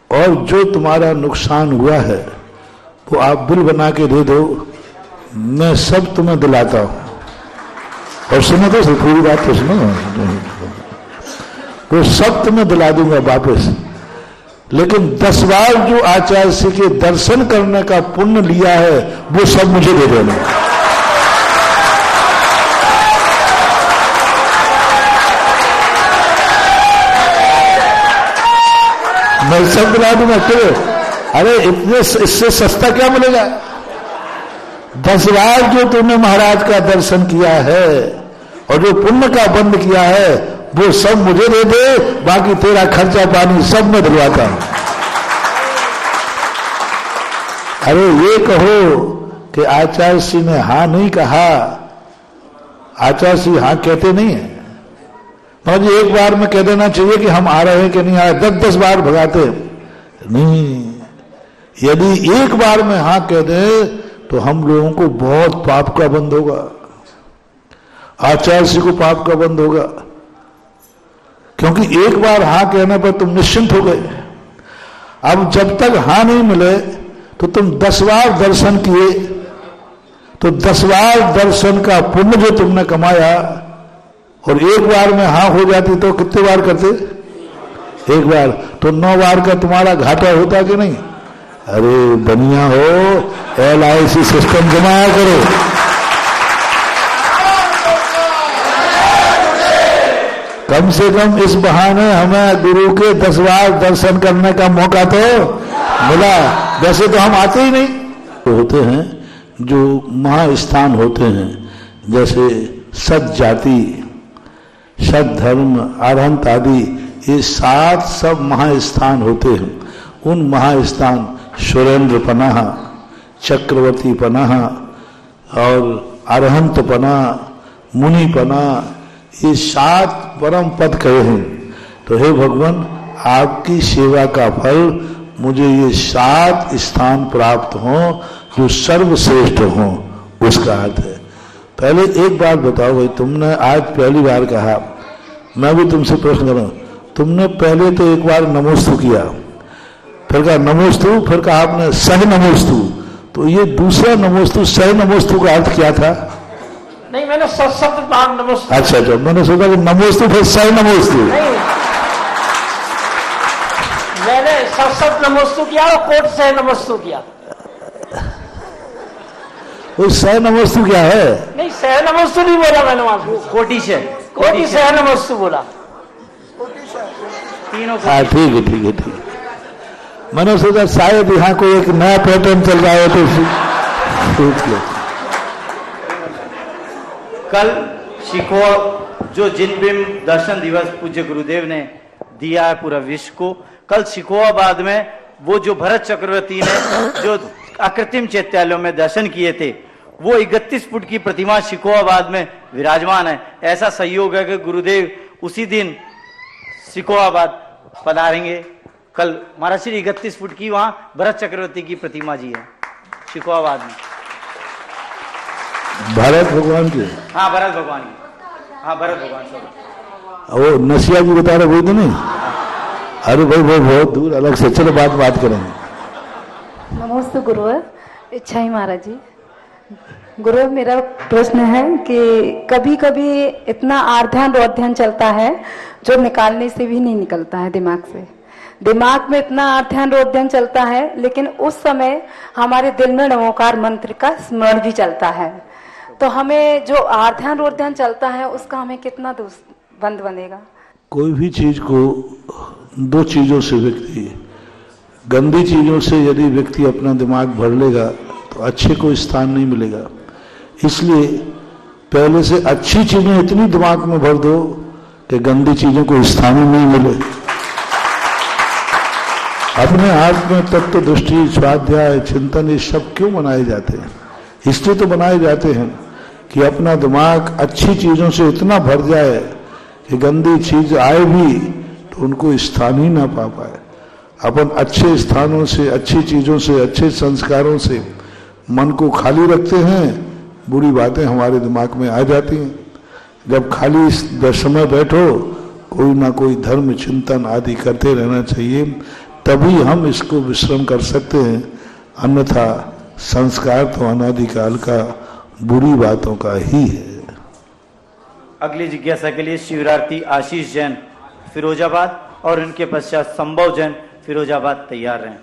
और जो तुम्हारा नुकसान हुआ है वो आप बिल बना के दे दो, मैं सब तुम्हें दिलाता हूं। और सुनो तो पूरी बात तो सुनो, वो सब तुम्हें दिला दूंगा वापस, लेकिन 10 बार जो आचार्य श्री के दर्शन करने का पुण्य लिया है वो सब मुझे दे देना। मैं सब दिला दूंगा। क्यों? अरे इतने इससे सस्ता क्या मिलेगा? 10 बार जो तुमने महाराज का दर्शन किया है और जो पुण्य का बंद किया है वो सब मुझे दे दे, बाकी तेरा खर्चा पानी सब मैं दिलवाता हूं। अरे ये कहो कि आचार्य श्री ने हाँ नहीं कहा, आचार्य श्री हाँ कहते नहीं है। मुझे एक बार में कह देना चाहिए कि हम आ रहे हैं कि नहीं आ रहे, 10 बार भगाते नहीं। यदि एक बार में हाँ कह दे तो हम लोगों को बहुत पाप का बंद होगा, आचार्य श्री को पाप का बंद होगा, क्योंकि एक बार हाँ कहने पर तुम निश्चिंत हो गए। अब जब तक हाँ नहीं मिले तो तुम 10 बार दर्शन किए, तो 10 बार दर्शन का पुण्य जो तुमने कमाया, और एक बार में हाँ हो जाती तो कितने बार करते? एक बार, तो 9 बार का तुम्हारा घाटा होता कि नहीं? अरे बनिया हो, LIC सिस्टम जमाया करो। कम से कम इस बहाने हमें गुरु के 10 बार दर्शन करने का मौका तो मिला, वैसे तो हम आते ही नहीं। तो होते हैं जो महास्थान होते हैं, जैसे सत जाति, सत धर्म, आरहंत आदि, ये 7 सब महास्थान होते हैं। उन महास्थान सुरेंद्र पनाह, चक्रवर्ती पनाह और अरहंत पनाह, मुनि पनाह, ये 7 परम पद कहे हैं। तो हे भगवान, आपकी सेवा का फल मुझे ये 7 स्थान प्राप्त हों जो सर्वश्रेष्ठ हों, उसका अर्थ है। पहले एक बात बताओ भाई, तुमने आज पहली बार कहा, मैं भी तुमसे प्रश्न करूं, तुमने पहले तो एक बार नमोस्तु किया, फिर कहा नमोस्तु, फिर कहा आपने सह नमोस्तु, तो ये दूसरा नमोस्तु, सह नमोस्तु का अर्थ क्या था? नहीं, मैंने सशब्द नाम नमोस्तु। अच्छा, मैंने सोचा कि नमोस्तु फिर सह नमोस्तु। नहीं, मैंने सशब्द नमोस्तु किया और कोट सह नमोस्तु किया। वो सह नमोस्तु क्या है? नहीं, सह नमोस्तु नहीं बोला मैंने, वहां कोटि सह नमोस्तु बोला। तीनों हाँ, ठीक है, ठीक है, ठीक है। मैंने सोचा शायद यहाँ कोई एक नया पैटर्न चल रहा है तो सोच लो। कल शिकोह जो जिनबिंब दर्शन दिवस पूज्य गुरुदेव ने दिया है पूरा विश्व को, कल शिकोहाबाद में वो जो भरत चक्रवर्ती ने जो अकृत्रिम चैत्यालयों में दर्शन किए थे, वो 31 फुट की प्रतिमा शिकोहाबाद में विराजमान है। ऐसा संयोग है कि गुरुदेव उसी दिन शिकोहाबाद पधारेंगे। कल महाराज श्री 31 फुट की वहां भरत चक्रवर्ती की प्रतिमा जी है शिकोहाबाद में। भारत भगवान के? हाँ, भरत भगवान की। हाँ, भरत भगवान सब। वो नसिया जी बता रहे, वही तो नहीं? अरे भाई वो बहुत दूर, अलग से, चलो बात करेंगे। नमस्ते गुरुवर, इच्छा ही महाराज जी। गुरुवर, मेरा प्रश्न है कि कभी कभी इतना आर्ध्यान रोध्यान चलता है जो निकालने से भी नहीं निकलता है दिमाग से। दिमाग में इतना आर्ध्यान रोध्यान चलता है, लेकिन उस समय हमारे दिल में नमोकार मंत्र का स्मरण भी चलता है। तो हमें जो आर्ध्यान रोध्यान चलता है उसका हमें कितना बंद बनेगा? कोई भी चीज को 2 चीजों से व्यक्ति, गंदी चीजों से यदि व्यक्ति अपना दिमाग भर लेगा तो अच्छे को स्थान नहीं मिलेगा। इसलिए पहले से अच्छी चीजें इतनी दिमाग में भर दो कि गंदी चीजों को स्थान ही नहीं मिले। अपने आप में तत्व दृष्टि, स्वाध्याय, चिंतन, ये सब क्यों बनाए जाते हैं? इसलिए तो बनाए जाते हैं कि अपना दिमाग अच्छी चीजों से इतना भर जाए कि गंदी चीज आए भी तो उनको स्थान ही ना पा पाए। अपन अच्छे स्थानों से, अच्छी चीजों से, अच्छे संस्कारों से मन को खाली रखते हैं, बुरी बातें हमारे दिमाग में आ जाती हैं। जब खाली समय बैठो, कोई ना कोई धर्म चिंतन आदि करते रहना चाहिए, तभी हम इसको विश्राम कर सकते हैं। अन्यथा संस्कार तो अनादिकाल का बुरी बातों का ही है। अगली जिज्ञासा के लिए शिवरार्थी आशीष जैन फिरोजाबाद और इनके पश्चात संभव जैन फिरोजाबाद तैयार रहें।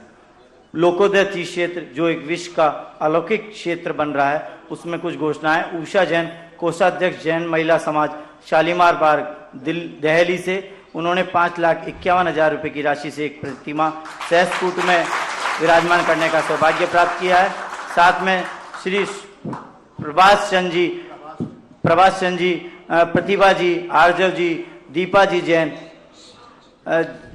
लोकोदय तीर्थ क्षेत्र जो एक विश्व का अलौकिक क्षेत्र बन रहा है, उसमें कुछ घोषणाएं। उषा जैन, कोषाध्यक्ष जैन महिला समाज, शालीमार बाग दिल्ली से, उन्होंने 5,51,000 रुपए की राशि से एक प्रतिमा सहस्त्रकूट में विराजमान करने का सौभाग्य प्राप्त किया है। साथ में श्री प्रभास चंद जी, प्रतिभा जी, आर्जव जी, दीपा जी जैन,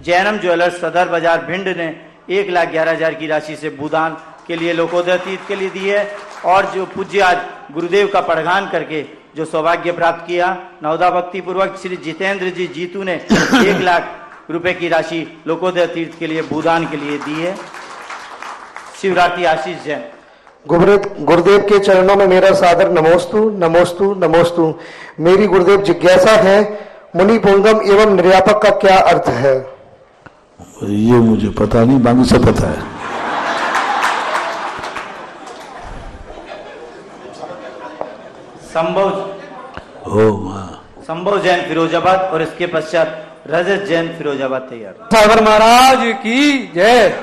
जैनम ज्वेलर्स सदर बाजार भिंड ने 1,11,000 की राशि से भूदान के लिए लोकोदय तीर्थ के लिए दी है। और जो पूज्य आज गुरुदेव का पढ़गान करके जो सौभाग्य प्राप्त किया, नवदा भक्ति पूर्वक श्री जितेंद्र जी जीतू ने 1,00,000 रुपए की राशि लोकोदय तीर्थ के लिए भूदान के लिए दी है। शिवरात्रि आशीष जैन। गुरुदेव के चरणों में मेरा सादर नमोस्तु नमोस्तु नमोस्तु। मेरी गुरुदेव जिज्ञासा है, मुनि पुंगम एवं निर्यापक का क्या अर्थ है? ये मुझे पता नहीं, बाकी सब पता है। संभव जैन फिरोजाबाद और इसके पश्चात रजत जैन फिरोजाबाद तैयार। सागर महाराज की जय।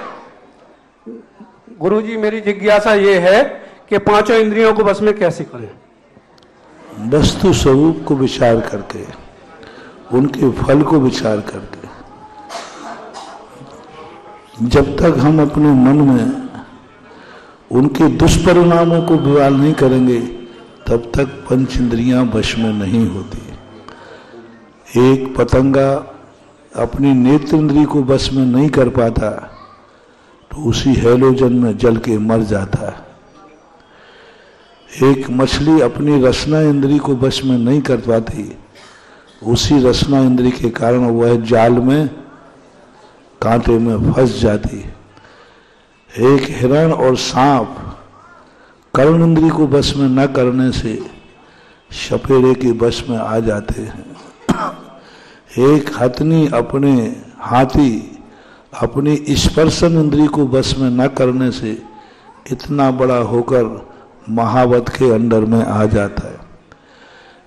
गुरुजी, मेरी जिज्ञासा ये है कि 5 इंद्रियों को बस में कैसे करें? वस्तु स्वरूप को विचार करके उनके फल को विचार करके। जब तक हम अपने मन में उनके दुष्परिणामों को विवाद नहीं करेंगे तब तक पंच इंद्रियां वश में नहीं होती। एक पतंगा अपनी नेत्र इंद्री को वश में नहीं कर पाता तो उसी हैलोजन में जल के मर जाता है। एक मछली अपनी रसना इंद्री को वश में नहीं कर पाती, उसी रसना इंद्री के कारण वह जाल में कांटे में फंस जाती। एक हिरण और सांप कर्ण इंद्री को वश में न करने से सपेरे के वश में आ जाते हैं। एक हाथी अपनी स्पर्शन इंद्री को वश में न करने से इतना बड़ा होकर महावत के अंडर में आ जाता है।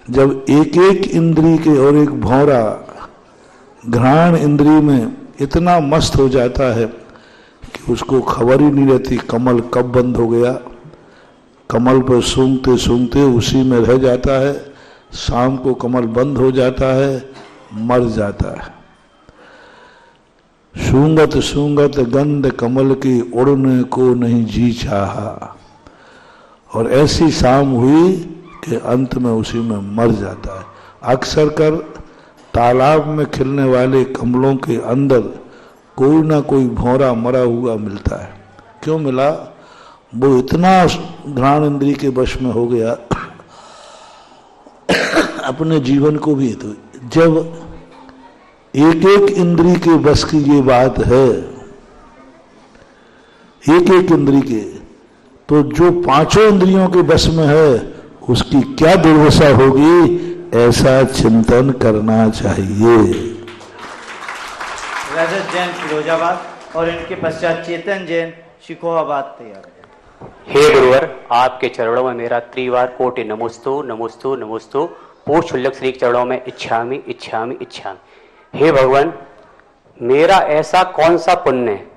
जब एक एक इंद्री के और एक भौरा घ्राण इंद्री में इतना मस्त हो जाता है कि उसको खबर ही नहीं रहती कमल कब बंद हो गया। कमल पर सूंघते सूंघते उसी में रह जाता है, शाम को कमल बंद हो जाता है, मर जाता है। सूंघत सूंघत गंध कमल की उड़ने को नहीं जी चाहा, और ऐसी शाम हुई कि अंत में उसी में मर जाता है। अक्सर कर तालाब में खिलने वाले कमलों के अंदर कोई ना कोई भौरा मरा हुआ मिलता है। क्यों मिला? वो इतना घ्राण इंद्री के वश में हो गया अपने जीवन को भी। तो जब एक एक इंद्री के बस की ये बात है, एक एक इंद्री के, तो जो पांचों इंद्रियों के बस में है उसकी क्या दुर्दशा होगी, ऐसा चिंतन करना चाहिए। रजत जैन फिरोजाबाद और इनके पश्चात चेतन जैन शिकोहाबाद तैयार है। हे गुरुवर, आपके चरणों में मेरा त्रिवार कोटि नमोस्तु नमोस्तु नमोस्तु पूर्ण क्षुल्लक श्री के चरणों में इच्छामि इच्छामि इच्छामि। हे भगवान, मेरा ऐसा कौन सा पुण्य है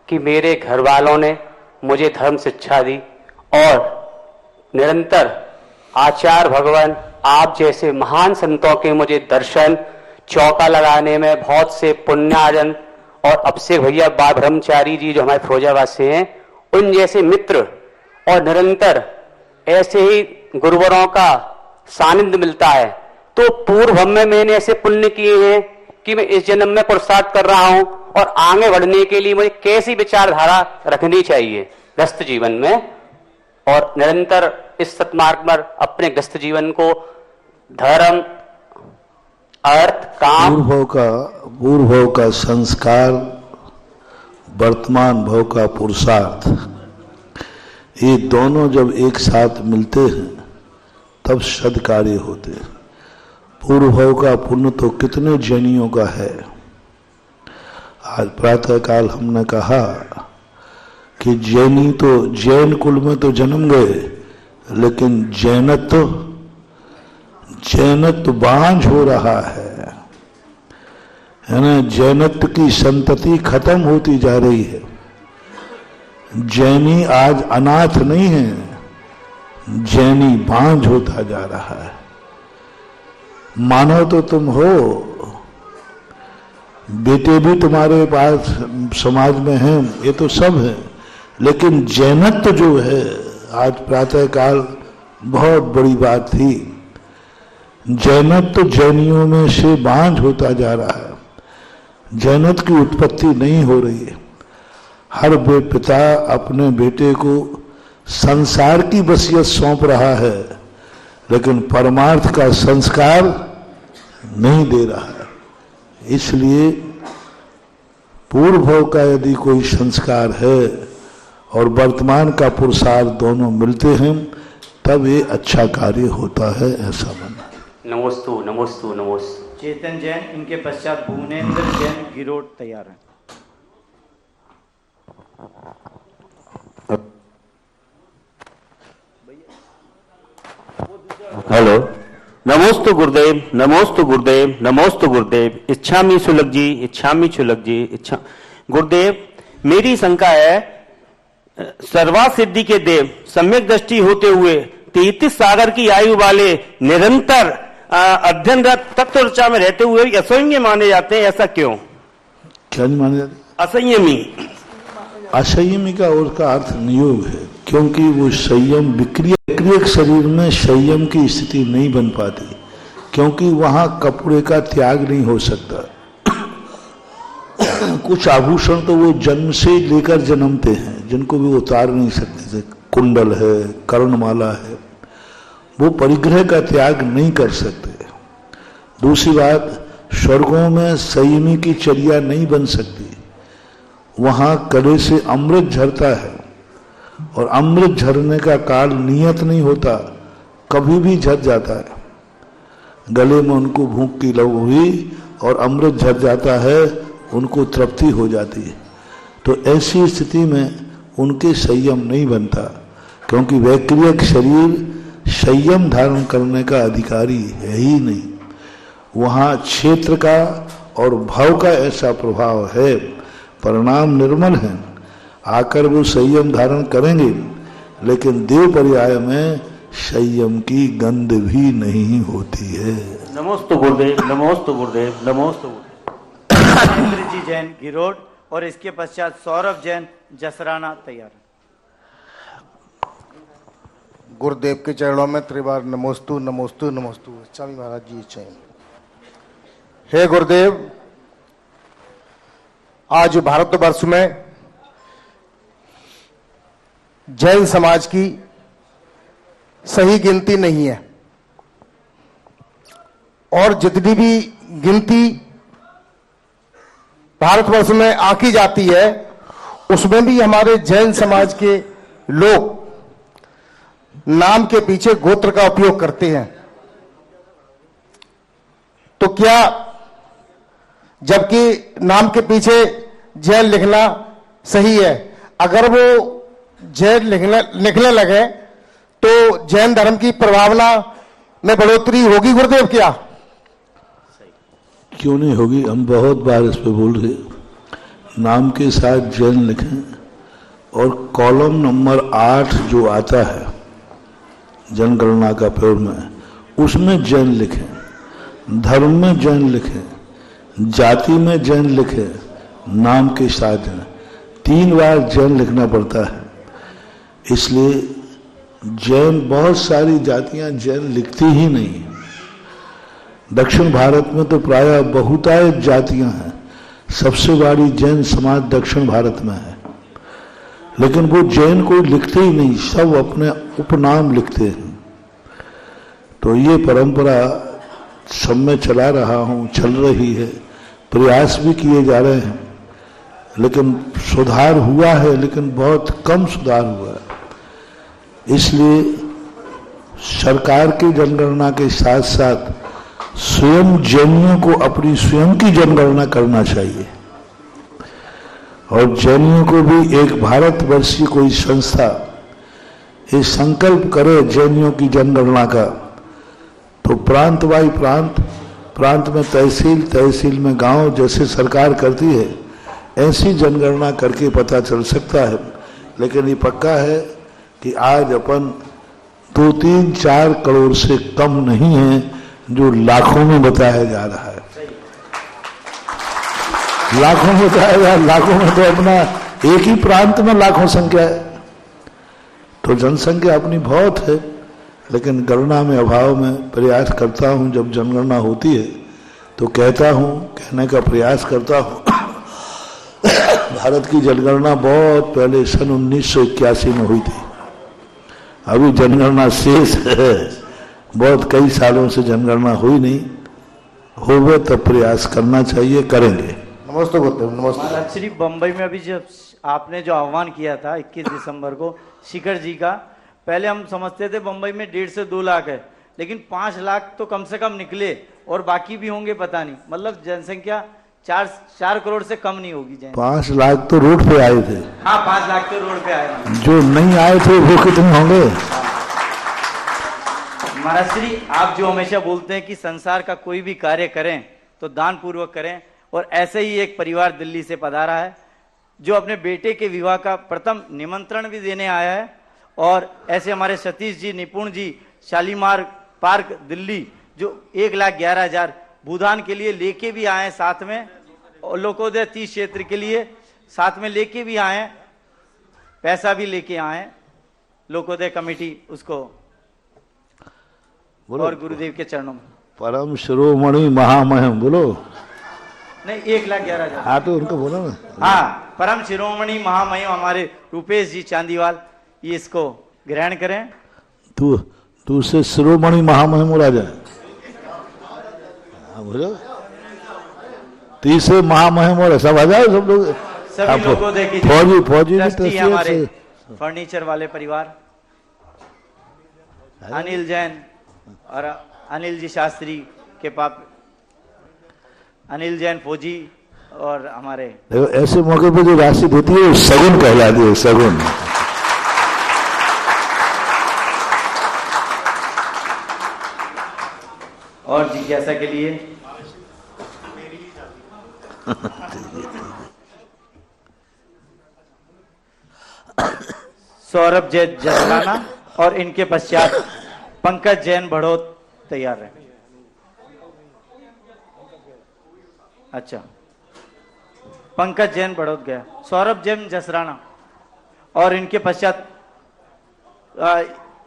कि मेरे घर वालों ने मुझे धर्म शिक्षा दी और निरंतर आचार्य भगवान आप जैसे महान संतों के मुझे दर्शन, चौका लगाने में बहुत से पुण्यार्जन, और अब से भैया बा ब्रह्मचारी जी जो हमारे फिरोजाबाद से हैं, उन जैसे मित्र और निरंतर ऐसे ही गुरुवरों का सानिध्य मिलता है। तो पूर्व में मैंने ऐसे पुण्य किए हैं कि मैं इस जन्म में पुरुषार्थ कर रहा हूं, और आगे बढ़ने के लिए मुझे कैसी विचारधारा रखनी चाहिए गृहस्थ जीवन में, और निरंतर इस सतमार्ग पर अपने गृहस्थ जीवन को धर्म, अर्थ, काम, पूर्व भव का संस्कार, वर्तमान भव का पुरुषार्थ, ये दोनों जब एक साथ मिलते हैं तब सद्कार्य होते हैं। पूर्व भव का पुण्य तो कितने जैनियों का है। आज प्रातः काल हमने कहा कि जैनी तो जैन कुल में तो जन्म गए, लेकिन जैनत्व बांझ हो रहा है ना। जैनत्व की संतति खत्म होती जा रही है। जैनी आज अनाथ नहीं है, जैनी बांझ होता जा रहा है। मानो तो तुम हो, बेटे भी तुम्हारे पास समाज में हैं, ये तो सब है, लेकिन जैनत्व जो है, आज प्रातः काल बहुत बड़ी बात थी, जैनत्व जैनियों में से बांझ होता जा रहा है। जैनत्व की उत्पत्ति नहीं हो रही है। हर पिता अपने बेटे को संसार की वसीयत सौंप रहा है, लेकिन परमार्थ का संस्कार नहीं दे रहा है। इसलिए पूर्व भव का यदि कोई संस्कार है और वर्तमान का पुरुषार्थ दोनों मिलते हैं तब ये अच्छा कार्य होता है, ऐसा मानना। नमोस्तु नमोस्तु नमोस्तु। चेतन जैन, इनके पश्चात भुवनेन्द्र जैन गिरोड तैयार है। हेलो, नमोस्तु गुरुदेव, नमोस्तु गुरुदेव, नमोस्तु गुरुदेव। इच्छामि शुल्लक जी, इच्छामि शुल्लक जी, इच्छा। गुरुदेव, मेरी शंका है, सर्वार्थ सिद्धि के देव, सम्यक दृष्टि होते हुए 33 सागर की आयु वाले, निरंतर अध्ययनरत तत्वचर्चा में रहते हुए भी असंयमी माने जाते हैं, ऐसा क्यों? क्या नहीं माने जाते? असंयमी। असंयमी का और का अर्थ नियोग है, क्योंकि वो संयम विक्रियक शरीर में संयम की स्थिति नहीं बन पाती, क्योंकि वहां कपड़े का त्याग नहीं हो सकता। कुछ आभूषण तो वो जन्म से लेकर जन्मते हैं, जिनको भी उतार नहीं सकते, जैसे कुंडल है, कर्णमाला है, वो परिग्रह का त्याग नहीं कर सकते। दूसरी बात, स्वर्गों में संयमी की चर्या नहीं बन सकती, वहां कड़े से अमृत झरता है और अमृत झरने का काल नियत नहीं होता, कभी भी झर जाता है। गले में उनको भूख की लव हुई और अमृत झर जाता है, उनको तृप्ति हो जाती है। तो ऐसी स्थिति में उनके संयम नहीं बनता, क्योंकि वैक्रियक शरीर संयम धारण करने का अधिकारी है ही नहीं। वहाँ क्षेत्र का और भाव का ऐसा प्रभाव है, परिणाम निर्मल है, आकर वो संयम धारण करेंगे, लेकिन देव पर्याय में संयम की गंध भी नहीं होती है। नमोस्तु गुरुदेव, नमोस्तु गुरुदेव, नमोस्तु गुरुदेव। इंद्र जी जैन गिरोड और इसके पश्चात सौरभ जैन जसराना तैयार। गुरुदेव के चरणों में त्रिवार नमोस्तु नमोस्तु नमोस्तु। स्वामी महाराज जी जय। हे गुरुदेव, आज भारतवर्ष में जैन समाज की सही गिनती नहीं है, और जितनी भी गिनती भारतवर्ष में आंकी जाती है, उसमें भी हमारे जैन समाज के लोग नाम के पीछे गोत्र का उपयोग करते हैं। तो क्या, जबकि नाम के पीछे जैन लिखना सही है, अगर वो जैन लिखने लगे तो जैन धर्म की प्रभावना में बढ़ोतरी होगी गुरुदेव? क्या क्यों नहीं होगी? हम बहुत बार इस पे बोल रहे, नाम के साथ जैन लिखें और कॉलम नंबर 8 जो आता है जनगणना का पेपर में, उसमें जैन लिखें, धर्म में जैन लिखें, जाति में जैन लिखें, नाम के साथ 3 बार जैन लिखना पड़ता है। इसलिए जैन, बहुत सारी जातियां जैन लिखती ही नहीं। दक्षिण भारत में तो प्रायः बहुतायत जातियां हैं, सबसे बड़ी जैन समाज दक्षिण भारत में है, लेकिन वो जैन को लिखते ही नहीं, सब अपने उपनाम लिखते हैं। तो ये परंपरा सब में चला रहा हूँ, चल रही है, प्रयास भी किए जा रहे हैं, लेकिन सुधार हुआ है, लेकिन बहुत कम सुधार हुआ है। इसलिए सरकार की जनगणना के साथ साथ स्वयं जैनियों को अपनी स्वयं की जनगणना करना चाहिए, और जैनियों को भी एक भारतवर्षीय कोई संस्था ये संकल्प करे जैनियों की जनगणना का, तो प्रांत बाई प्रांत में तहसील, तहसील में गांव, जैसे सरकार करती है ऐसी जनगणना करके पता चल सकता है। लेकिन ये पक्का है कि आज अपन 2, 3, 4 करोड़ से कम नहीं है, जो लाखों में बताया जा रहा है। लाखों में बताया जा, लाखों में तो अपना एक ही प्रांत में लाखों संख्या है, तो जनसंख्या अपनी बहुत है, लेकिन गणना में अभाव में प्रयास करता हूं। जब जनगणना होती है तो कहता हूं, कहने का प्रयास करता हूं, भारत की जनगणना बहुत पहले सन 1981 में हुई थी, अभी जनगणना शेष है, बहुत कई सालों से जनगणना हुई नहीं, होवे तब प्रयास करना चाहिए, करेंगे। नमस्ते गुरुदेव, नमस्ते। महाराज श्री, बंबई में अभी जब आपने जो आह्वान किया था 21 दिसंबर को शिखर जी का, पहले हम समझते थे बंबई में 1.5 से 2 लाख है, लेकिन 5 लाख तो कम से कम निकले, और बाकी भी होंगे पता नहीं, मतलब जनसंख्या 4 करोड़ से कम नहीं होगी। 5 लाख तो रोड पे आए थे। हाँ, 5 लाख तो रोड पे आए, जो नहीं आए थे वो कितने होंगे? महाराज श्री, आप जो हमेशा बोलते हैं कि संसार का कोई भी कार्य करें तो दान पूर्वक करें, और ऐसे ही एक परिवार दिल्ली से पधारा है जो अपने बेटे के विवाह का प्रथम निमंत्रण भी देने आया है, और ऐसे हमारे सतीश जी, निपुण जी, शालीमार पार्क दिल्ली, जो 1,11,000 भूदान के लिए लेके भी आए साथ में, और लोकोदय 30 क्षेत्र के लिए साथ में लेके भी आए, पैसा भी लेके आए लोकोदय कमेटी उसको, और गुरुदेव के चरणों में। परम शिरोमणि महामहिम बोलो। नहीं, 1,11,000। हाँ तो उनको बोलो ना। हाँ, परम शिरोमणि महामहिम हमारे रूपेश जी चांदीवाल, ये इसको ग्रहण करें। तू उससे शिरोमणि महामहिम हो राजा। हाँ बोलो, तीसरे महामहिम और सब आ जाओ सब लोग। सभी लोगों देखिए, फौजी ट्रस्टी हमारे फर्नीचर वाले परिवार, अनिल जैन और अनिल जी शास्त्री के पाप, अनिल जैन फौजी, और हमारे देखो ऐसे मौके पे जो राशि देती है सगुन कहलाती है, सगुन। और जिज्ञासा के लिए सौरभ जैन जसराना और इनके पश्चात पंकज जैन भड़ोत तैयार रहे। अच्छा, पंकज जैन भड़ोत गया, सौरभ जैन जसराना और इनके पश्चात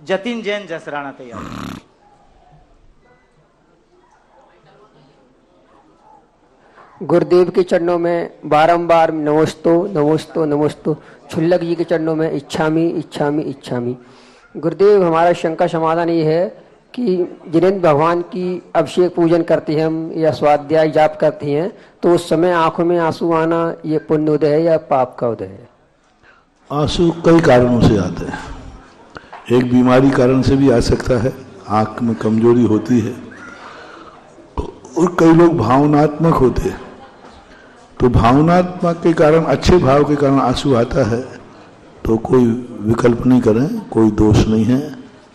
जतिन जैन जसराना तैयार। गुरुदेव के चरणों में बारंबार नमोस्तु नमोस्तु नमोस्तु, छुल्लक जी के चरणों में इच्छामी इच्छामी इच्छामी। गुरुदेव, हमारा शंका समाधान ये है कि जिनेन्द्र भगवान की अभिषेक पूजन करते हैं हम या स्वाध्याय जाप करते हैं, तो उस समय आंखों में आंसू आना ये पुण्य उदय है या पाप का उदय है? आंसू कई कारणों से आते हैं। एक बीमारी कारण से भी आ सकता है, आंख में कमजोरी होती है, और कई लोग भावनात्मक होते हैं, तो भावनात्मक के कारण, अच्छे भाव के कारण आंसू आता है, तो कोई विकल्प नहीं करें, कोई दोष नहीं है,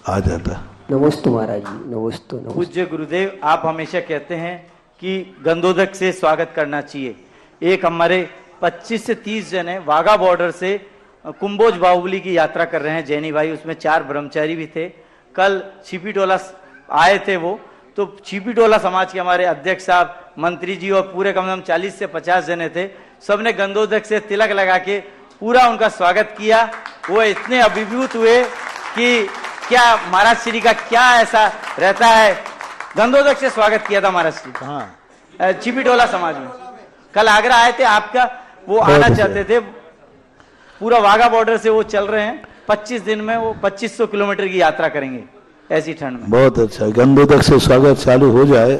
आ जाता। नमोस्तु महाराज जी, नमोस्तु नमोस्तु। पूज्य गुरुदेव, आप हमेशा कहते हैं कि गंदोदक से स्वागत करना चाहिए। एक हमारे 25 से 30 जन है वाघा बॉर्डर से कुंभोज बाहुबली की यात्रा कर रहे हैं जैनी भाई, उसमें 4 ब्रह्मचारी भी थे। कल छिपी टोला आए थे वो, तो छिपी टोला समाज के हमारे अध्यक्ष साहब, मंत्री जी और पूरे कम से कम 40 से 50 जने थे। सबने गंदोदक से तिलक लगा के पूरा उनका स्वागत किया। वो इतने अभिभूत हुए कि क्या महाराज श्री का क्या ऐसा रहता है। गंदोदक से स्वागत किया था महाराज श्री। हाँ, छिपी टोला समाज में कल आगरा आए थे, आपका वो आना चाहते थे। पूरा वाघा बॉर्डर से वो चल रहे हैं, 25 दिन में वो 2500 किलोमीटर की यात्रा करेंगे ऐसी ठंड में। बहुत अच्छा, गंदोदक से स्वागत चालू हो जाए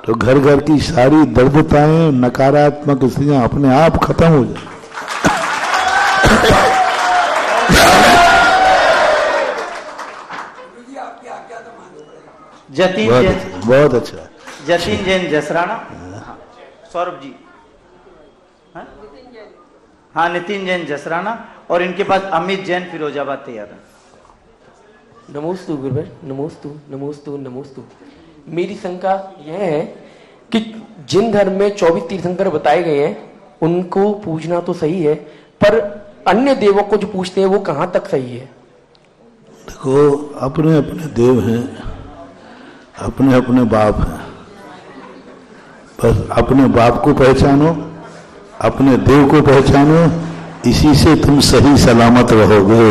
तो घर घर की सारी दर्दताएं, नकारात्मक स्थितियां अपने आप खत्म हो जाए। जतिन जैन, बहुत अच्छा, जतिन जैन जसराना, सौरभ जी, हाँ नितिन जैन जसराना, और इनके पास अमित जैन फिरोजाबाद तैयार है। नमोस्तु गुरुवर, नमोस्तु नमोस्तु नमोस्तु। मेरी शंका यह है कि जिन धर्म में 24 तीर्थंकर बताए गए हैं उनको पूजना तो सही है, पर अन्य देवों को जो पूछते हैं वो कहाँ तक सही है? देखो, अपने अपने देव हैं, अपने अपने बाप हैं, बस अपने बाप को पहचानो, अपने देव को पहचानो, इसी से तुम सही सलामत रहोगे।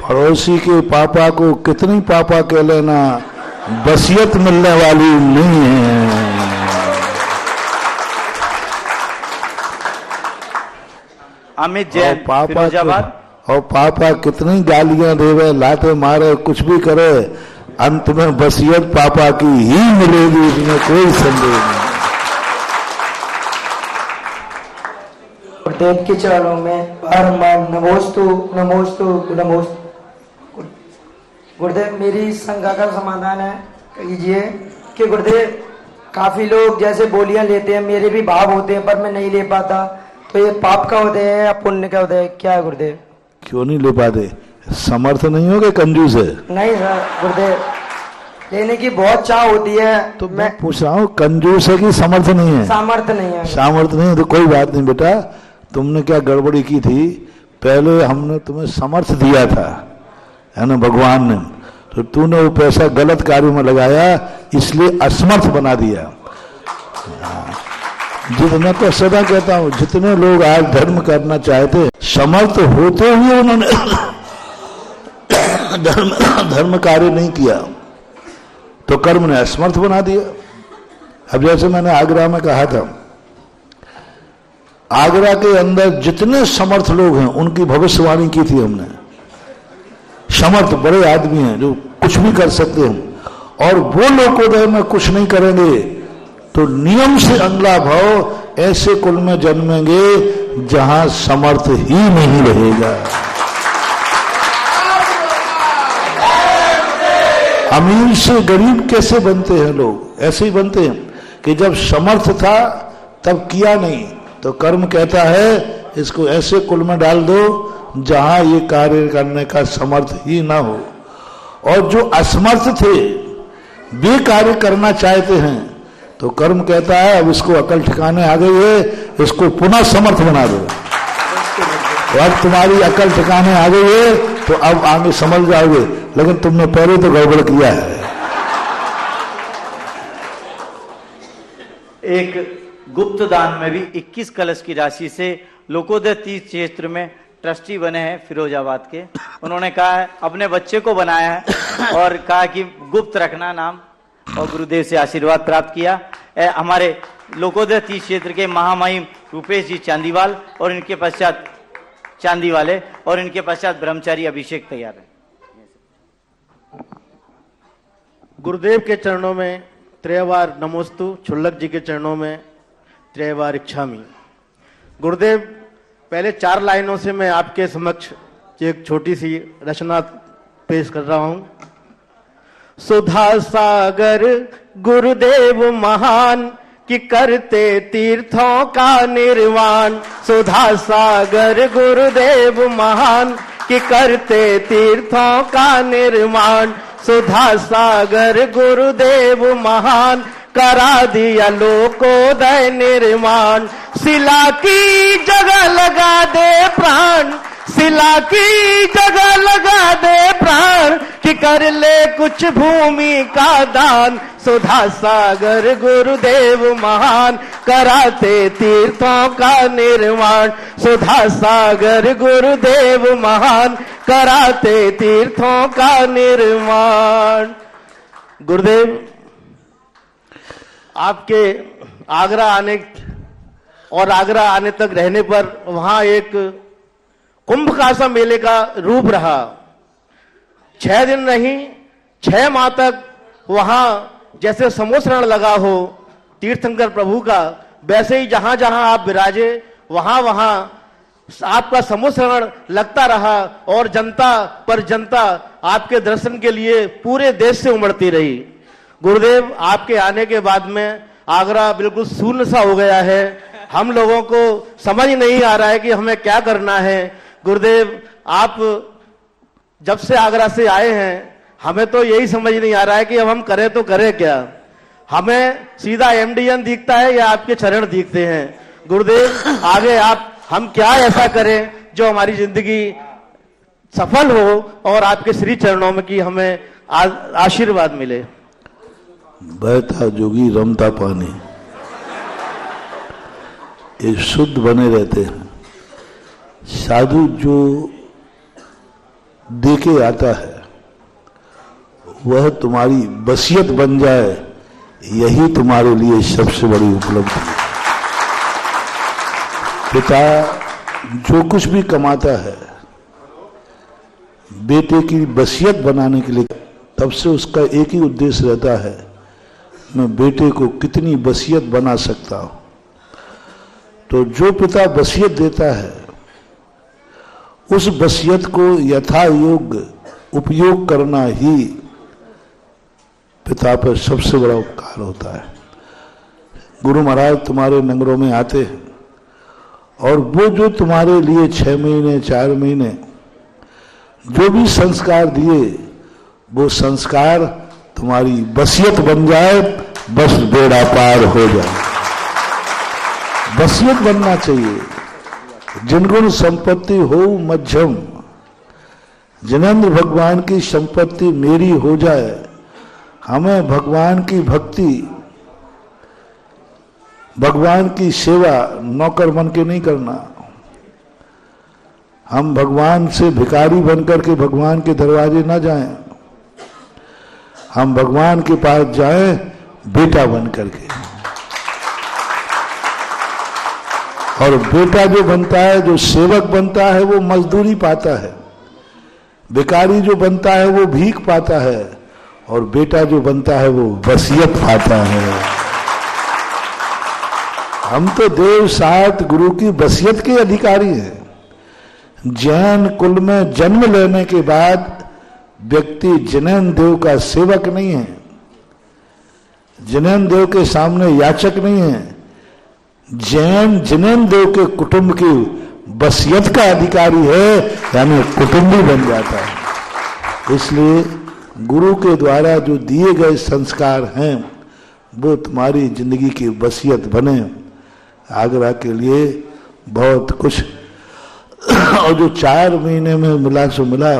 पड़ोसी के पापा को कितनी पापा कह लेना, बसियत मिलने वाली नहीं है। अमित जैन फिरोजाबाद, और पापा कितनी गालियां देवे, लाते मारे, कुछ भी करे, अंत में बसियत पापा की ही मिलेगी, इसमें कोई संदेह नहीं। गुरुदेव के चरणों में बारंबार नमोस्तु नमोस्तु नमोस्तु। गुरुदेव, मेरी शंका का समाधान है कीजिए कि गुरुदेव, काफी लोग जैसे बोलियां लेते हैं, मेरे भी भाव होते हैं पर मैं नहीं ले पाता, तो ये पाप का उदय है या पुण्य का उदय, क्या है गुरुदेव? क्यों नहीं ले पाते? समर्थ नहीं हो गए, कंजूस है? नहीं सर गुरुदेव, लेने की बहुत चाह होती है। तो मैं पूछ रहा हूँ, कंजूस है कि समर्थ नहीं है? सामर्थ्य नहीं है। सामर्थ्य नहीं है तो कोई बात नहीं बेटा, तुमने क्या गड़बड़ी की थी, पहले हमने तुम्हें समर्थ दिया था, है ना, भगवान ने, तो तूने वो पैसा गलत कार्य में लगाया, इसलिए असमर्थ बना दिया। जितना तो सदा कहता हूं, जितने लोग आज धर्म करना चाहते, समर्थ होते हुए उन्होंने धर्म कार्य नहीं किया, तो कर्म ने असमर्थ बना दिया। अब जैसे मैंने आगरा में कहा था, आगरा के अंदर जितने समर्थ लोग हैं उनकी भविष्यवाणी की थी हमने। समर्थ बड़े आदमी हैं जो कुछ भी कर सकते हैं, और वो लोकोदय में कुछ नहीं करेंगे तो नियम से अगला भाव ऐसे कुल में जन्मेंगे जहां समर्थ ही नहीं रहेगा। अमीर से गरीब कैसे बनते हैं लोग? ऐसे ही बनते हैं कि जब समर्थ था तब किया नहीं, तो कर्म कहता है इसको ऐसे कुल में डाल दो जहां ये कार्य करने का समर्थ ही ना हो। और जो असमर्थ थे, वे कार्य करना चाहते हैं, तो कर्म कहता है अब इसको अकल ठिकाने आ गई है, इसको पुनः समर्थ बना दो। तो अब तुम्हारी अकल ठिकाने आ गई है तो अब आगे समझ जाओगे, लेकिन तुमने पहले तो गड़बड़ किया है। एक गुप्त दान में भी 21 कलश की राशि से लोकोदय तीर्थ क्षेत्र में ट्रस्टी बने हैं फिरोजाबाद के। उन्होंने कहा है, अपने बच्चे को बनाया है और कहा कि गुप्त रखना नाम, और गुरुदेव से आशीर्वाद प्राप्त किया। हमारे लोकोदय तीर्थ क्षेत्र के महामहिम रूपेश जी चांदीवाल और इनके पश्चात चांदीवाले और इनके पश्चात ब्रह्मचारी अभिषेक तैयार है। गुरुदेव के चरणों में त्रयवार नमोस्तु, छुल्लक जी के चरणों में त्रयवार इच्छामि। गुरुदेव, पहले 4 लाइनों से मैं आपके समक्ष एक छोटी सी रचना पेश कर रहा हूं। सुधा सागर गुरुदेव महान कि करते तीर्थों का निर्वाण। सुधा सागर गुरुदेव महान कि करते तीर्थों का निर्माण। सुधा सागर गुरुदेव महान करा दिया लोकोदय निर्माण। शिला की जगह लगा दे प्राण, शिला की जगह लगा दे प्राण कि कर ले कुछ भूमि का दान। सुधा सागर गुरुदेव महान कराते तीर्थों का निर्माण। सुधा सागर गुरुदेव महान कराते तीर्थों का निर्माण। गुरुदेव, आपके आगरा आने और आगरा आने तक रहने पर वहां एक कुंभ कासा मेले का रूप रहा। 6 दिन नहीं, 6 माह तक वहां जैसे समोसरण लगा हो तीर्थंकर प्रभु का, वैसे ही जहां जहां आप विराजे वहां वहां आपका समोसरण लगता रहा और जनता पर जनता आपके दर्शन के लिए पूरे देश से उमड़ती रही। गुरुदेव, आपके आने के बाद में आगरा बिल्कुल शून्य सा हो गया है। हम लोगों को समझ नहीं आ रहा है कि हमें क्या करना है। गुरुदेव, आप जब से आगरा से आए हैं हमें तो यही समझ नहीं आ रहा है कि अब हम करें तो करें क्या। हमें सीधा एमडीएन दिखता है या आपके चरण दिखते हैं। गुरुदेव, आगे आप हम क्या ऐसा करें जो हमारी जिंदगी सफल हो और आपके श्री चरणों में कि हमें आशीर्वाद मिले। बहता जोगी रमता पानी, ये शुद्ध बने रहते हैं। साधु जो देके आता है वह तुम्हारी बसियत बन जाए, यही तुम्हारे लिए सबसे बड़ी उपलब्धि है। पिता जो कुछ भी कमाता है बेटे की बसियत बनाने के लिए, तब से उसका एक ही उद्देश्य रहता है, मैं बेटे को कितनी बसियत बना सकता हूं। तो जो पिता बसियत देता है उस बसियत को यथा योग्य उपयोग करना ही पिता पर सबसे बड़ा उपकार होता है। गुरु महाराज तुम्हारे नगरों में आते हैं और वो जो तुम्हारे लिए 6 महीने 4 महीने जो भी संस्कार दिए, वो संस्कार तुम्हारी बसियत बन जाए, बस बेड़ा पार हो जाए। बसियत बनना चाहिए। जिनगुण संपत्ति हो मध्यम, जिनेंद्र भगवान की संपत्ति मेरी हो जाए। हमें भगवान की भक्ति, भगवान की सेवा नौकर बन के नहीं करना। हम भगवान से भिखारी बनकर के भगवान के दरवाजे ना जाएं, हम भगवान के पास जाएं बेटा बन करके। और बेटा जो बनता है, जो सेवक बनता है, वो मजदूरी पाता है। भिखारी जो बनता है वो भीख पाता है, और बेटा जो बनता है वो वसीयत पाता है। हम तो देव सात गुरु की वसीयत के अधिकारी हैं। जैन कुल में जन्म लेने के बाद व्यक्ति जिनेंद्र देव का सेवक नहीं है, जिनेंद्र देव के सामने याचक नहीं है। जैन जिनेंद्र देव के कुटुंब की वसीयत का अधिकारी है, यानी कुटुंबी बन जाता है। इसलिए गुरु के द्वारा जो दिए गए संस्कार हैं वो तुम्हारी जिंदगी की वसीयत बने। आगरा के लिए बहुत कुछ, और जो 4 महीने में मिला सो मिला,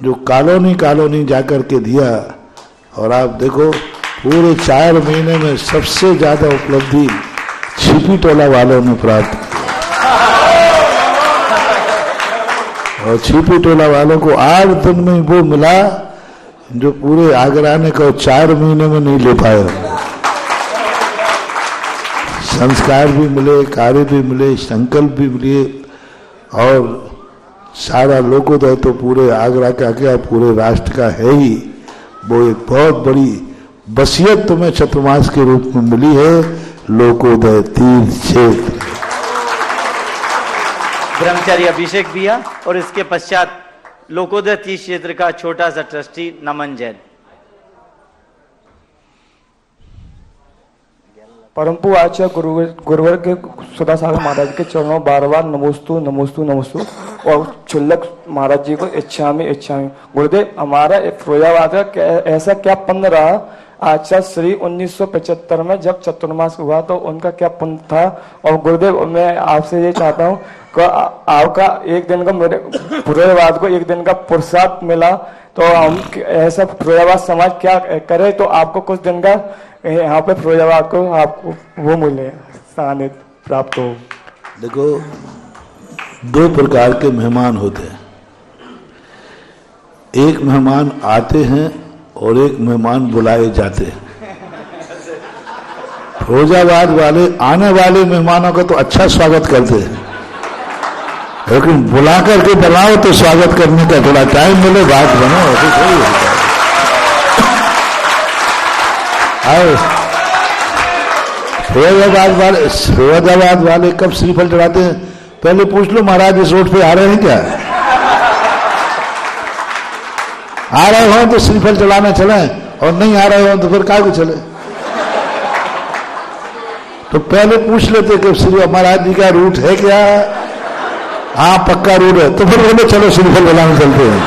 जो कॉलोनी कॉलोनी जाकर के दिया। और आप देखो पूरे 4 महीने में सबसे ज्यादा उपलब्धि छिपी टोला वालों ने प्राप्त की, और छिपी टोला वालों को 8 दिन में वो मिला जो पूरे आगरा ने को 4 महीने में नहीं ले पाए। संस्कार भी मिले, कार्य भी मिले, संकल्प भी मिले, और सारा लोकोदय तो पूरे आगरा का क्या पूरे राष्ट्र का है ही। वो एक बहुत बड़ी वसीयत तुम्हें चतुर्मास के रूप में मिली है, लोकोदय तीर्थ क्षेत्र। ब्रह्मचारी अभिषेक दिया, और इसके पश्चात लोकोदय तीर्थ क्षेत्र का छोटा सा ट्रस्टी नमन जैन। परम पूज्य आचार्य गुरुवर के सुधा सागर महाराज के चरणों बार बार नमोस्तु नमोस्तु नमोस्तु, और चुल्लक महाराज जी को इच्छामि इच्छामि। गुरुदेव, हमारा एक फिरोजाबाद का ऐसा क्या पुण्य रहा आचार्य श्री 1975 में जब चतुर्मास हुआ तो उनका क्या पुण्य था। और गुरुदेव, मैं आपसे ये चाहता हूँ कि आपका एक दिन का, मेरे फिरोजाबाद को एक दिन का पुरस्कार मिला, तो हम ऐसा फिरोजाबाद समाज क्या करे तो आपको कुछ दिन का यहाँ पे फिरोजाबाद को आपको वो मिले, सानिध्य प्राप्त हो। देखो, 2 प्रकार के मेहमान होते हैं। एक मेहमान आते हैं और एक मेहमान बुलाए जाते हैं। फिरोजाबाद वाले आने वाले मेहमानों का तो अच्छा स्वागत करते हैं, लेकिन बुला करके बुलाओ तो स्वागत करने का थोड़ा टाइम मिले, बात बनो, ऐसे थोड़ी होता है। फिरोजाबाद वाले कब श्रीफल चढ़ाते हैं? पहले पूछ लो महाराज इस रोड पे आ रहे हैं क्या? आ रहे हो तो श्रीफल चढ़ाने चले, और नहीं आ रहे हो तो फिर काय को चले। तो पहले पूछ लेते कि श्री महाराज जी का रूट है क्या? हाँ पक्का रूट है, तो फिर बोले चलो श्रीफल चढ़ाने चलते हैं।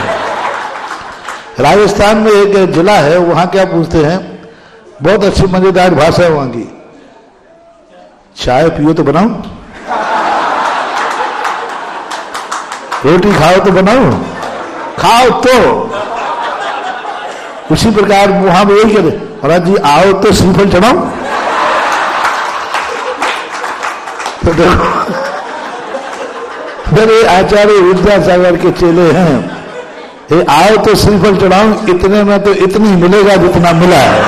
राजस्थान में एक जिला है, वहां क्या पूछते हैं, बहुत अच्छी मजेदार भाषा है वहां की, चाय पियो तो बनाओ, रोटी खाओ तो बनाओ, खाओ तो। उसी प्रकार वहां में यही कहते, महाराज जी आओ तो श्रीफल चढ़ाओ। तो देखो, मेरे आचार्य विद्यासागर के चेले हैं, ये आओ तो श्रीफल चढ़ाओ, इतने में तो इतनी मिलेगा जितना मिला है।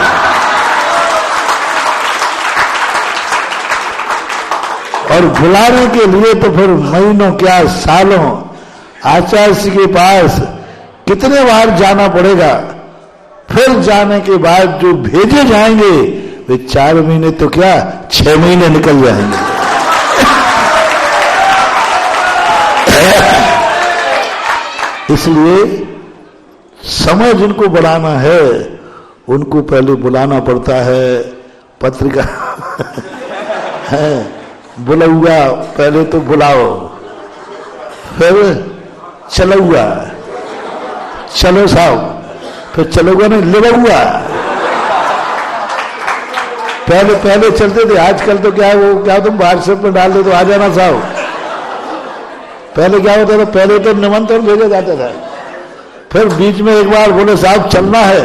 और बुलाने के लिए तो फिर महीनों क्या सालों आचार्य जी के पास कितने बार जाना पड़ेगा। फिर जाने के बाद जो भेजे जाएंगे वे 4 महीने तो क्या 6 महीने निकल जाएंगे। इसलिए समय जिनको बढ़ाना है उनको पहले बुलाना पड़ता है। पत्रिका है, बुलाऊंगा, पहले तो बुलाओ, फिर चलूंगा, चलो साहब, फिर चलोगा नहीं लेगा। पहले चलते थे, आजकल तो क्या है, वो क्या तुम व्हाट्सएप में डाल दो तो आ जाना साहब। पहले क्या होता था, पहले तो निमंत्रण भेजा जाता था, फिर बीच में एक बार बोले साहब चलना है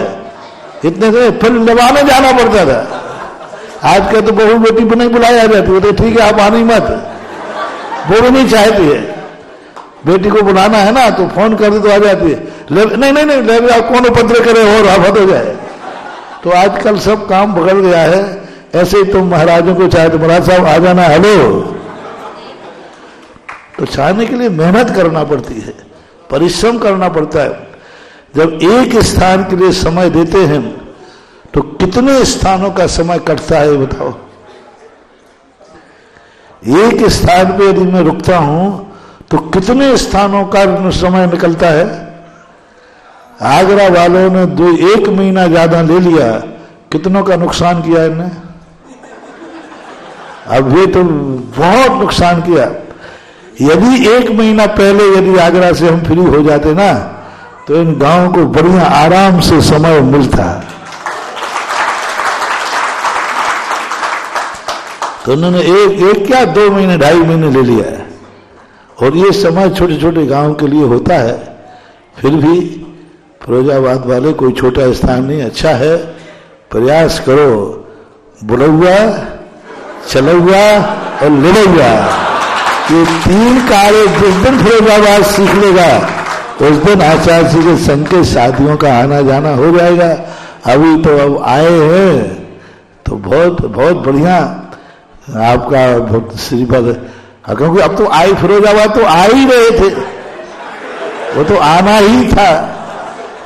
इतने से, फिर निभाने जाना पड़ता था। आज के तो बहू बेटी को नहीं बुलाया जाती, वो तो ठीक है आप आनी मत, वो भी नहीं चाहती है। बेटी को बुलाना है ना तो फोन कर दे तो आ जाती है, नहीं नहीं नहीं ले जाओ, कौन उपद्रव करे और आफत हो जाए। तो आजकल सब काम बगड़ गया है। ऐसे ही तुम महाराजों को चाहे तो महाराज साहब आ जाना, हेलो, तो चाहने के लिए मेहनत करना पड़ती है, परिश्रम करना पड़ता है। जब एक स्थान के लिए समय देते हैं तो कितने स्थानों का समय कटता है बताओ। एक स्थान पे यदि मैं रुकता हूं तो कितने स्थानों का समय निकलता है। आगरा वालों ने 1 महीना ज्यादा ले लिया, कितनों का नुकसान किया इन्हें, अभी तो बहुत नुकसान किया। यदि 1 महीना पहले यदि आगरा से हम फ्री हो जाते ना तो इन गांवों को बढ़िया आराम से समय मिलता। तो उन्होंने एक क्या 2 महीने 2.5 महीने ले लिया है। और ये समय छोटे छोटे गांव के लिए होता है। फिर भी फिरोजाबाद वाले कोई छोटा स्थान नहीं, अच्छा है, प्रयास करो, बुलौआ, चलौआ और लड़ौआ, ये 3 कार्य जिस दिन फिरोजाबाद सीख लेगा उस दिन आचार्य जी के संग के शादियों का आना जाना हो जाएगा। अभी तो अब आए हैं तो बहुत बहुत बढ़िया आपका श्रीपद, क्योंकि अब तो आई फिरोजाबाद तो आ ही रहे थे, वो तो आना ही था,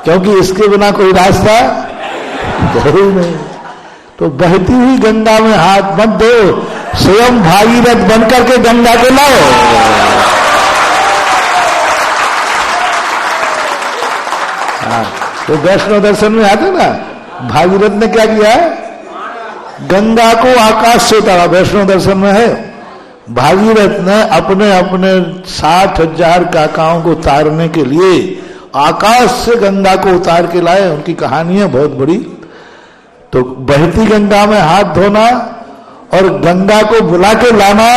क्योंकि इसके बिना कोई रास्ता ही नहीं। तो बहती हुई गंगा में हाथ मत दो, स्वयं भागीरथ बनकर के गंगा को लाओ। हाँ, तो वैष्णव दर्शन में आते ना, भागीरथ ने क्या किया, गंगा को आकाश से उतारा। वैष्णव दर्शन में है, भागीरथ ने अपने अपने 60,000 काकाओं को तारने के लिए आकाश से गंगा को उतार के लाए। उनकी कहानी है बहुत बड़ी। तो बहती गंगा में हाथ धोना और गंगा को बुला के लाना,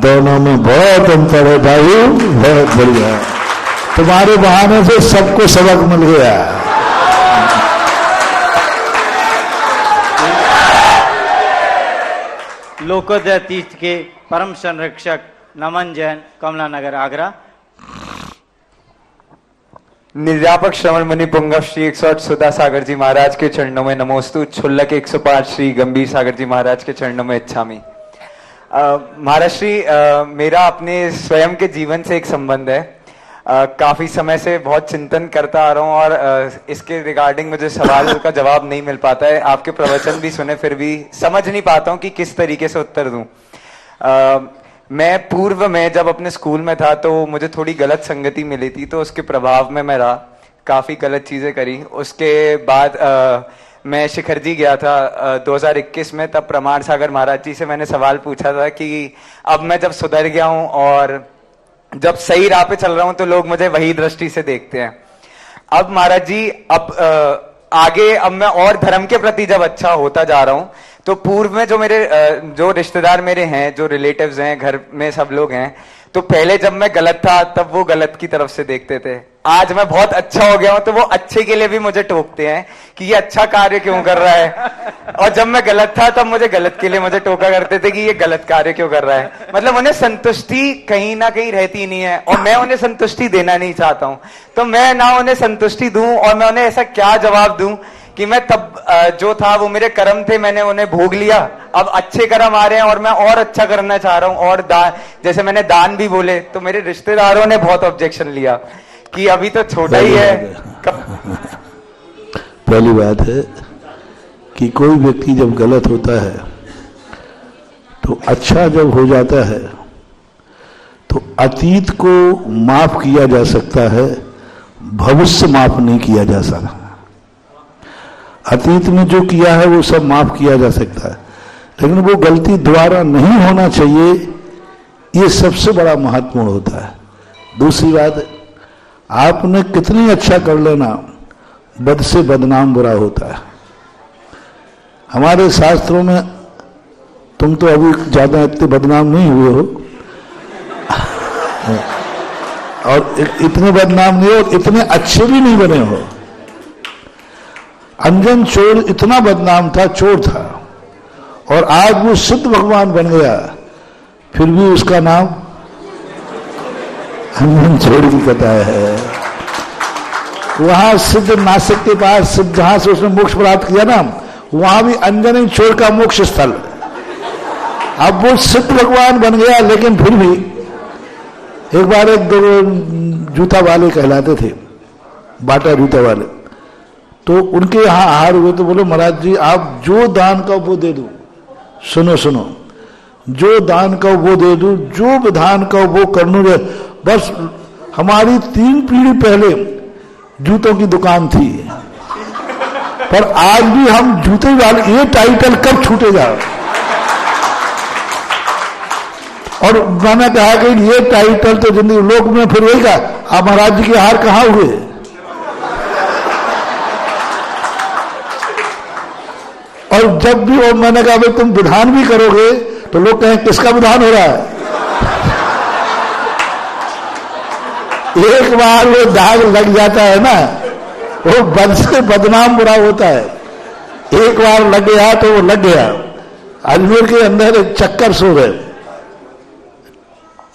दोनों में बहुत अंतर है भाई, बहुत बढ़िया। तुम्हारे बहाने से सबको सबक मिल गया। लोकोदय तीर्थ के परम संरक्षक नमन जैन, कमला नगर, आगरा। निर्व्यापक श्रवण मुनि पुंगव श्री 108 सुधा सागर जी महाराज के चरणों में नमोस्तु। छुल्लक 105 श्री गंभीर सागर जी महाराज के चरणों में इच्छामी। महाराज श्री, मेरा अपने स्वयं के जीवन से एक संबंध है। काफी समय से बहुत चिंतन करता आ रहा हूँ और इसके रिगार्डिंग मुझे सवाल का जवाब नहीं मिल पाता है। आपके प्रवचन भी सुने फिर भी समझ नहीं पाता हूँ कि किस तरीके से उत्तर दूं। मैं पूर्व में जब अपने स्कूल में था तो मुझे थोड़ी गलत संगति मिली थी, तो उसके प्रभाव में मैं रहा, काफी गलत चीजें करी। उसके बाद मैं शिखर जी गया था 2021 में, तब प्रमाण सागर महाराज जी से मैंने सवाल पूछा था कि अब मैं जब सुधर गया हूं और जब सही राह पे चल रहा हूं तो लोग मुझे वही दृष्टि से देखते हैं। अब महाराज जी, अब आगे अब मैं और धर्म के प्रति जब अच्छा होता जा रहा हूं तो पूर्व में जो मेरे जो रिश्तेदार मेरे हैं, जो रिलेटिव्स हैं, घर में सब लोग हैं, तो पहले जब मैं गलत था तब वो गलत की तरफ से देखते थे। आज मैं बहुत अच्छा हो गया हूं तो वो अच्छे के लिए भी मुझे टोकते हैं कि ये अच्छा कार्य क्यों कर रहा है, और जब मैं गलत था तब मुझे गलत के लिए मुझे टोका करते थे कि ये गलत कार्य क्यों कर रहा है। मतलब उन्हें संतुष्टि कहीं ना कहीं रहती नहीं है और मैं उन्हें संतुष्टि देना नहीं चाहता हूं। तो मैं ना उन्हें संतुष्टि दूं और मैं उन्हें ऐसा क्या जवाब दूं कि मैं तब जो था वो मेरे कर्म थे, मैंने उन्हें भोग लिया, अब अच्छे कर्म आ रहे हैं और मैं और अच्छा करना चाह रहा हूं। और जैसे मैंने दान भी बोले तो मेरे रिश्तेदारों ने बहुत ऑब्जेक्शन लिया कि अभी तो छोटा ही है। पहली बात है कि कोई व्यक्ति जब गलत होता है तो अच्छा जब हो जाता है तो अतीत को माफ किया जा सकता है, भविष्य माफ नहीं किया जा सकता। अतीत में जो किया है वो सब माफ किया जा सकता है, लेकिन वो गलती दोबारा नहीं होना चाहिए, ये सबसे बड़ा महत्वपूर्ण होता है। दूसरी बात, आपने कितनी अच्छा कर लेना, बद से बदनाम बुरा होता है। हमारे शास्त्रों में, तुम तो अभी ज्यादा इतने बदनाम नहीं हुए हो, और इतने बदनाम नहीं हो, इतने अच्छे भी नहीं बने हो। अंजन चोर इतना बदनाम था, चोर था, और आज वो सिद्ध भगवान बन गया, फिर भी उसका नाम अंजन चोर की कथा है। वहां सिद्ध नासिक के पास सिद्ध, जहां से उसने मोक्ष प्राप्त किया ना, वहां भी अंजन चोर का मोक्ष स्थल। अब वो सिद्ध भगवान बन गया, लेकिन फिर भी एक बार एक दो जूता वाले कहलाते थे, बाटा जूता वाले, तो उनके यहाँ आहार हुए तो बोले महाराज जी आप जो दान का वो दे दो। सुनो सुनो, जो दान का वो दे दो, जो विधान का वो करनू रे। बस हमारी 3 पीढ़ी पहले जूतों की दुकान थी, पर आज भी हम जूते वाले, ये टाइटल कब छूटेगा? और मैंने कहा कि ये टाइटल तो जिंदगी लोक में फिर वही का, आप महाराज जी के हार कहां हुए? और जब भी वो मैंने कहा भाई तुम विधान भी करोगे तो लोग कहें किसका विधान हो रहा है? एक बार वो दाग लग जाता है ना, वो बद से बदनाम बुरा होता है। एक बार लग गया तो वो लग गया। अजमेर के अंदर एक चक्कर शोर है,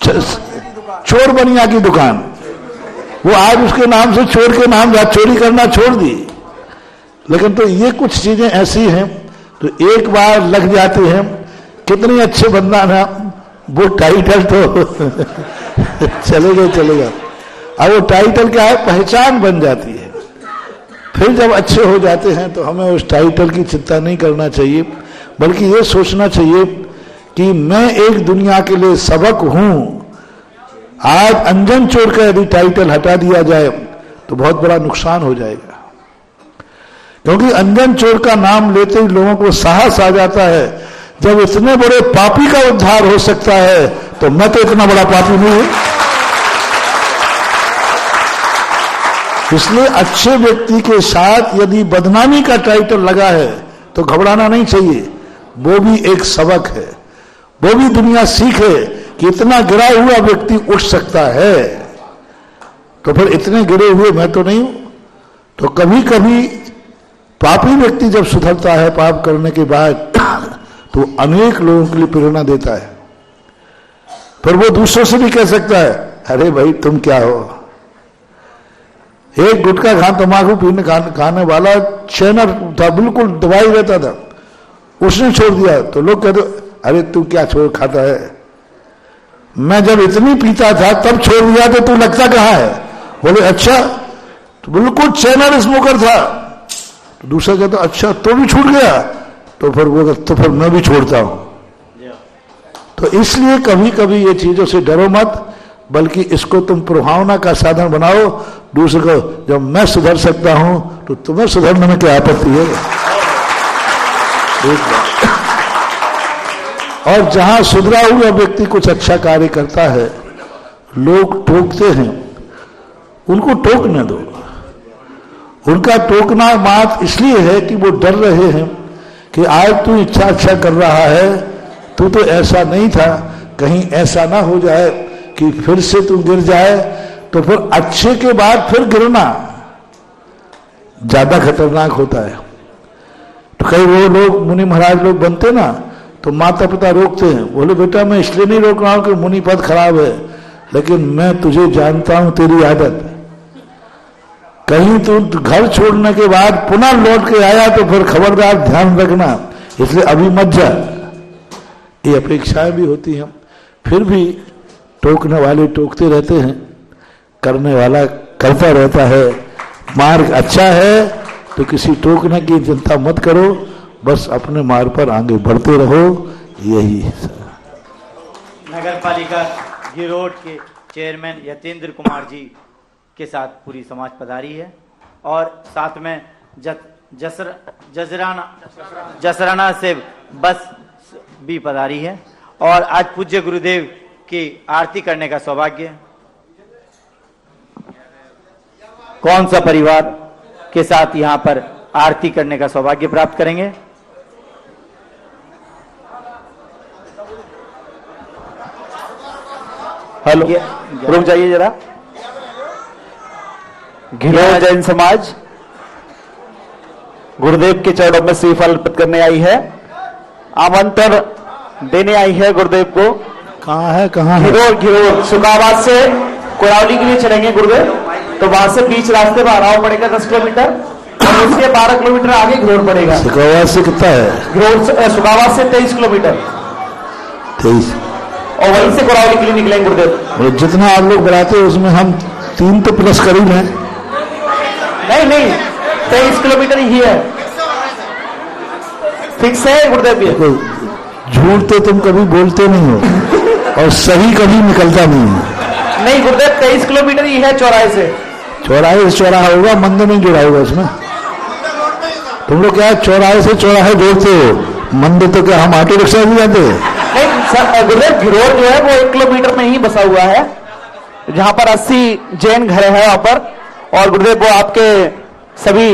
चोर बनिया की दुकान, वो आज उसके नाम से चोर के नाम चोरी करना छोड़ दी। लेकिन तो ये कुछ चीजें ऐसी हैं तो एक बार लग जाती हैं। कितनी अच्छे बदनाम है, वो टाइटल तो चलेगा। अब वो टाइटल क्या है, पहचान बन जाती है। फिर जब अच्छे हो जाते हैं तो हमें उस टाइटल की चिंता नहीं करना चाहिए, बल्कि ये सोचना चाहिए कि मैं एक दुनिया के लिए सबक हूं। आज अंजन चोर का यदि टाइटल हटा दिया जाए तो बहुत बड़ा नुकसान हो जाएगा, क्योंकि अंजन चोर का नाम लेते ही लोगों को साहस आ जाता है। जब इतने बड़े पापी का उद्धार हो सकता है तो मैं तो इतना बड़ा पापी नहीं हूं। इसलिए अच्छे व्यक्ति के साथ यदि बदनामी का टाइटल लगा है तो घबराना नहीं चाहिए। वो भी एक सबक है, वो भी दुनिया सीखे कि इतना गिरा हुआ व्यक्ति उठ सकता है। तो फिर इतने गिरे हुए मैं तो नहीं हूं। तो कभी कभी पापी व्यक्ति जब सुधरता है पाप करने के बाद तो अनेक लोगों के लिए प्रेरणा देता है। फिर वो दूसरों से भी कह सकता है, अरे भाई तुम क्या हो। एक गुटखा तंबाकू पीने खाने वाला चैनर था, बिल्कुल दवाई रहता था, उसने छोड़ दिया तो लोग कहते अरे तू क्या छोड़ खाता है, मैं जब इतनी पीता था तब छोड़ दिया तो तू लगता कहाँ है। बोले अच्छा, तो बिल्कुल चैनर स्मोकर था। तो दूसरा कहता अच्छा तो भी छूट गया, तो फिर वो तो फिर मैं भी छोड़ता हूं। तो इसलिए कभी कभी ये चीजों से डरो मत, बल्कि इसको तुम प्रभावना का साधन बनाओ। दूसरे को जब मैं सुधर सकता हूं तो तुम्हें सुधरने में क्या आपत्ति है। एक बात, और जहां सुधरा हुआ व्यक्ति कुछ अच्छा कार्य करता है, लोग टोकते हैं, उनको टोकने दो। उनका टोकना बात इसलिए है कि वो डर रहे हैं कि आज तू इच्छा अच्छा कर रहा है, तू तो ऐसा नहीं था, कहीं ऐसा ना हो जाए कि फिर से तू गिर जाए, तो फिर अच्छे के बाद फिर गिरना ज्यादा खतरनाक होता है। तो कई वो लोग मुनि महाराज लोग बनते ना, तो माता पिता रोकते हैं, बोले बेटा मैं इसलिए नहीं रोक रहा हूं कि मुनि पद खराब है, लेकिन मैं तुझे जानता हूं तेरी आदत, कहीं तू घर छोड़ने के बाद पुनः लौट के आया तो फिर खबरदार ध्यान रखना, इसलिए अभी मत जा। ये अपेक्षाएं भी होती हैं। फिर भी टोकने वाले टोकते रहते हैं, करने वाला करता रहता है। मार्ग अच्छा है तो किसी टोकने की चिंता मत करो, बस अपने मार्ग पर आगे बढ़ते रहो। यही नगर पालिका गिरोड के चेयरमैन यतेंद्र कुमार जी के साथ पूरी समाज पधारी है, और साथ में जसराना से बस भी पधारी है, और आज पूज्य गुरुदेव की आरती करने का सौभाग्य। कौन सा परिवार के साथ यहाँ पर आरती करने का सौभाग्य प्राप्त करेंगे? हेलो, रुक जाइए जरा। घिलोर जैन समाज गुरुदेव के चरणों में श्रीफल अर्पित करने आई है, आमंत्रण देने आई है गुरुदेव को। कहाँ है घिलोर सुखाबाद से कोरावली के लिए चलेंगे गुरुदेव, तो वहां से बीच रास्ते पर आराव पड़ेगा 10 किलोमीटर, और उसके 12 किलोमीटर आगे घिलोर पड़ेगा। सुखाबाद से कितना है? घिलोर सुखाबाद से 23 किलोमीटर, 23, और वहीं से कोरावली के लिए निकलेंगे गुरुदेव। और जितना आप लोग बनाते हो उसमें हम 3 तो प्लस करीब हैं। नहीं 23 किलोमीटर ही है, फिक्स है गुरुदेव। ये झूठ तो तुम कभी बोलते नहीं हो और सही कभी निकलता नहीं है। नहीं गुरुदेव 23 किलोमीटर ही है चौराहे से। चौराहे से चौराहा होगा, मंदिर नहीं जुड़ा होगा उसमें। तुम लोग क्या चौराहे से चौराहे जोड़ते हो, मंदिर तो क्या हम ऑटो रिक्शा भी जाते हैं? नहीं गुरुदेव, घिलोर जो है वो 1 किलोमीटर में ही बसा हुआ है, जहां पर 80 जैन घर है वहां पर। और गुरुदेव वो आपके सभी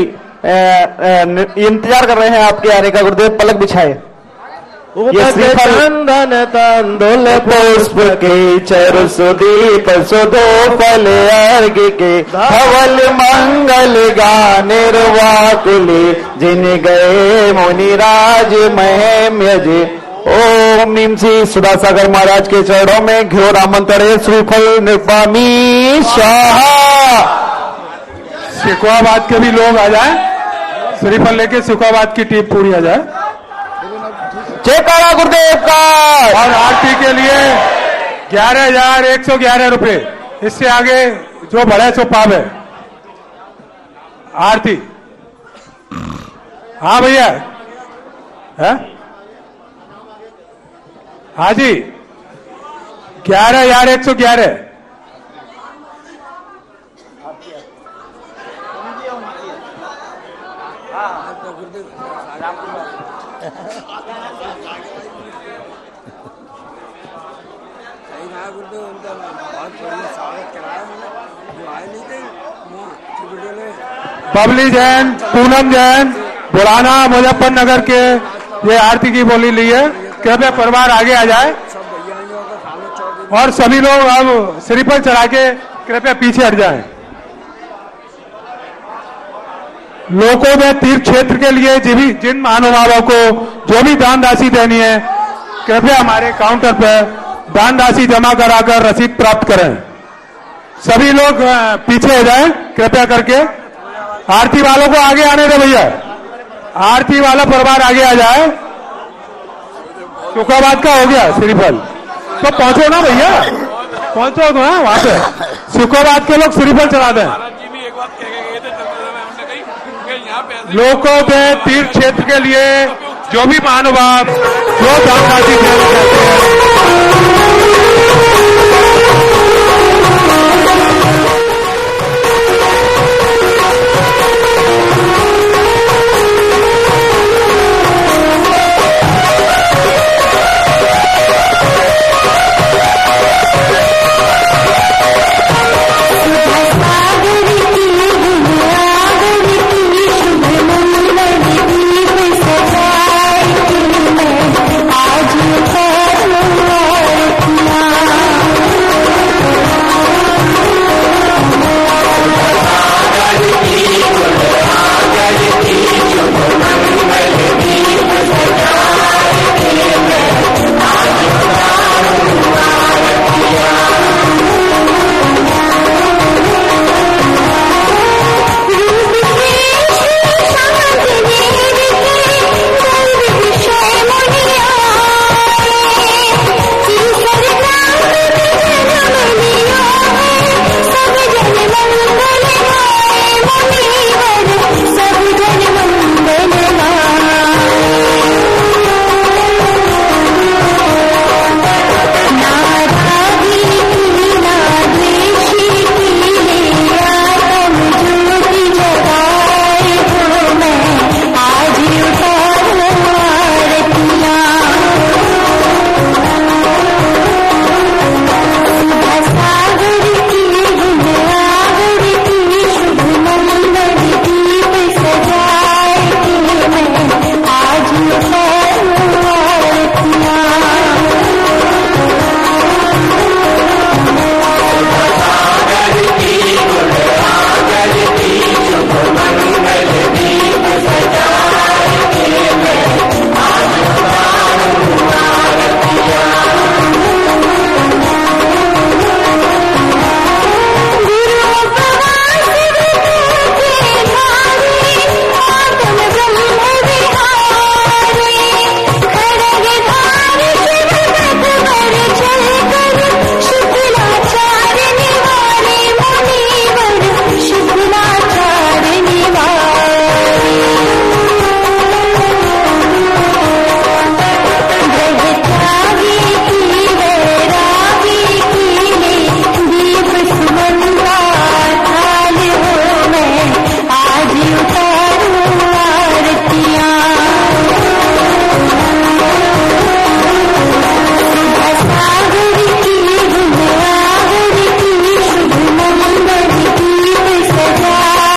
इंतजार कर रहे हैं आपके आने का। गुरुदेव पलक बिछाए। चंदन तंदुल पुष्प के चरु सुदीप सुधो फल अर्घ के धवल मंगल गाने निर्वाकुले जिन गए मुनिराज महम्य जे। ओम नीम श्री सुधासागर महाराज के चरणों में घोर आमंत्रण है। श्रीफल निर्वामी शाह। सिखवाबाद के भी लोग आ जाएं, श्रीफल लेके सिखवाबाद की टीम पूरी आ जाए। जयकारा गुरुदेव का। और आरती के लिए 11,111 रुपए, इससे आगे जो बढ़े सो पावे। आरती, हाँ भैया है, हाँ जी 11,111। बबली जैन, पूनम जैन, बुराना मुजफ्फरनगर के ये आरती की बोली ली है। कृपया परिवार आगे आ जाए और सभी लोग अब श्रीफल चढ़ा के कृपया पीछे हट जाएं। लोगों में तीर्थ क्षेत्र के लिए जिन महानुभावों को जो भी दान राशि देनी है, कृपया हमारे काउंटर पर दान राशि जमा कराकर रसीद प्राप्त करें। सभी लोग पीछे हो जाएं कृपया करके। आरती वालों को आगे आने दे भैया, आरती वाला परिवार आगे आ जाए। शुक्राबाद का हो गया श्रीफल, तो पहुंचो ना भैया, पहुंचो तो ना वहां पे। शुक्राबाद के लोग श्रीफल चढ़ा दें। लोगों के तीर्थ क्षेत्र के लिए जो भी महानुभाव जो दान राशि देना चाहते हैं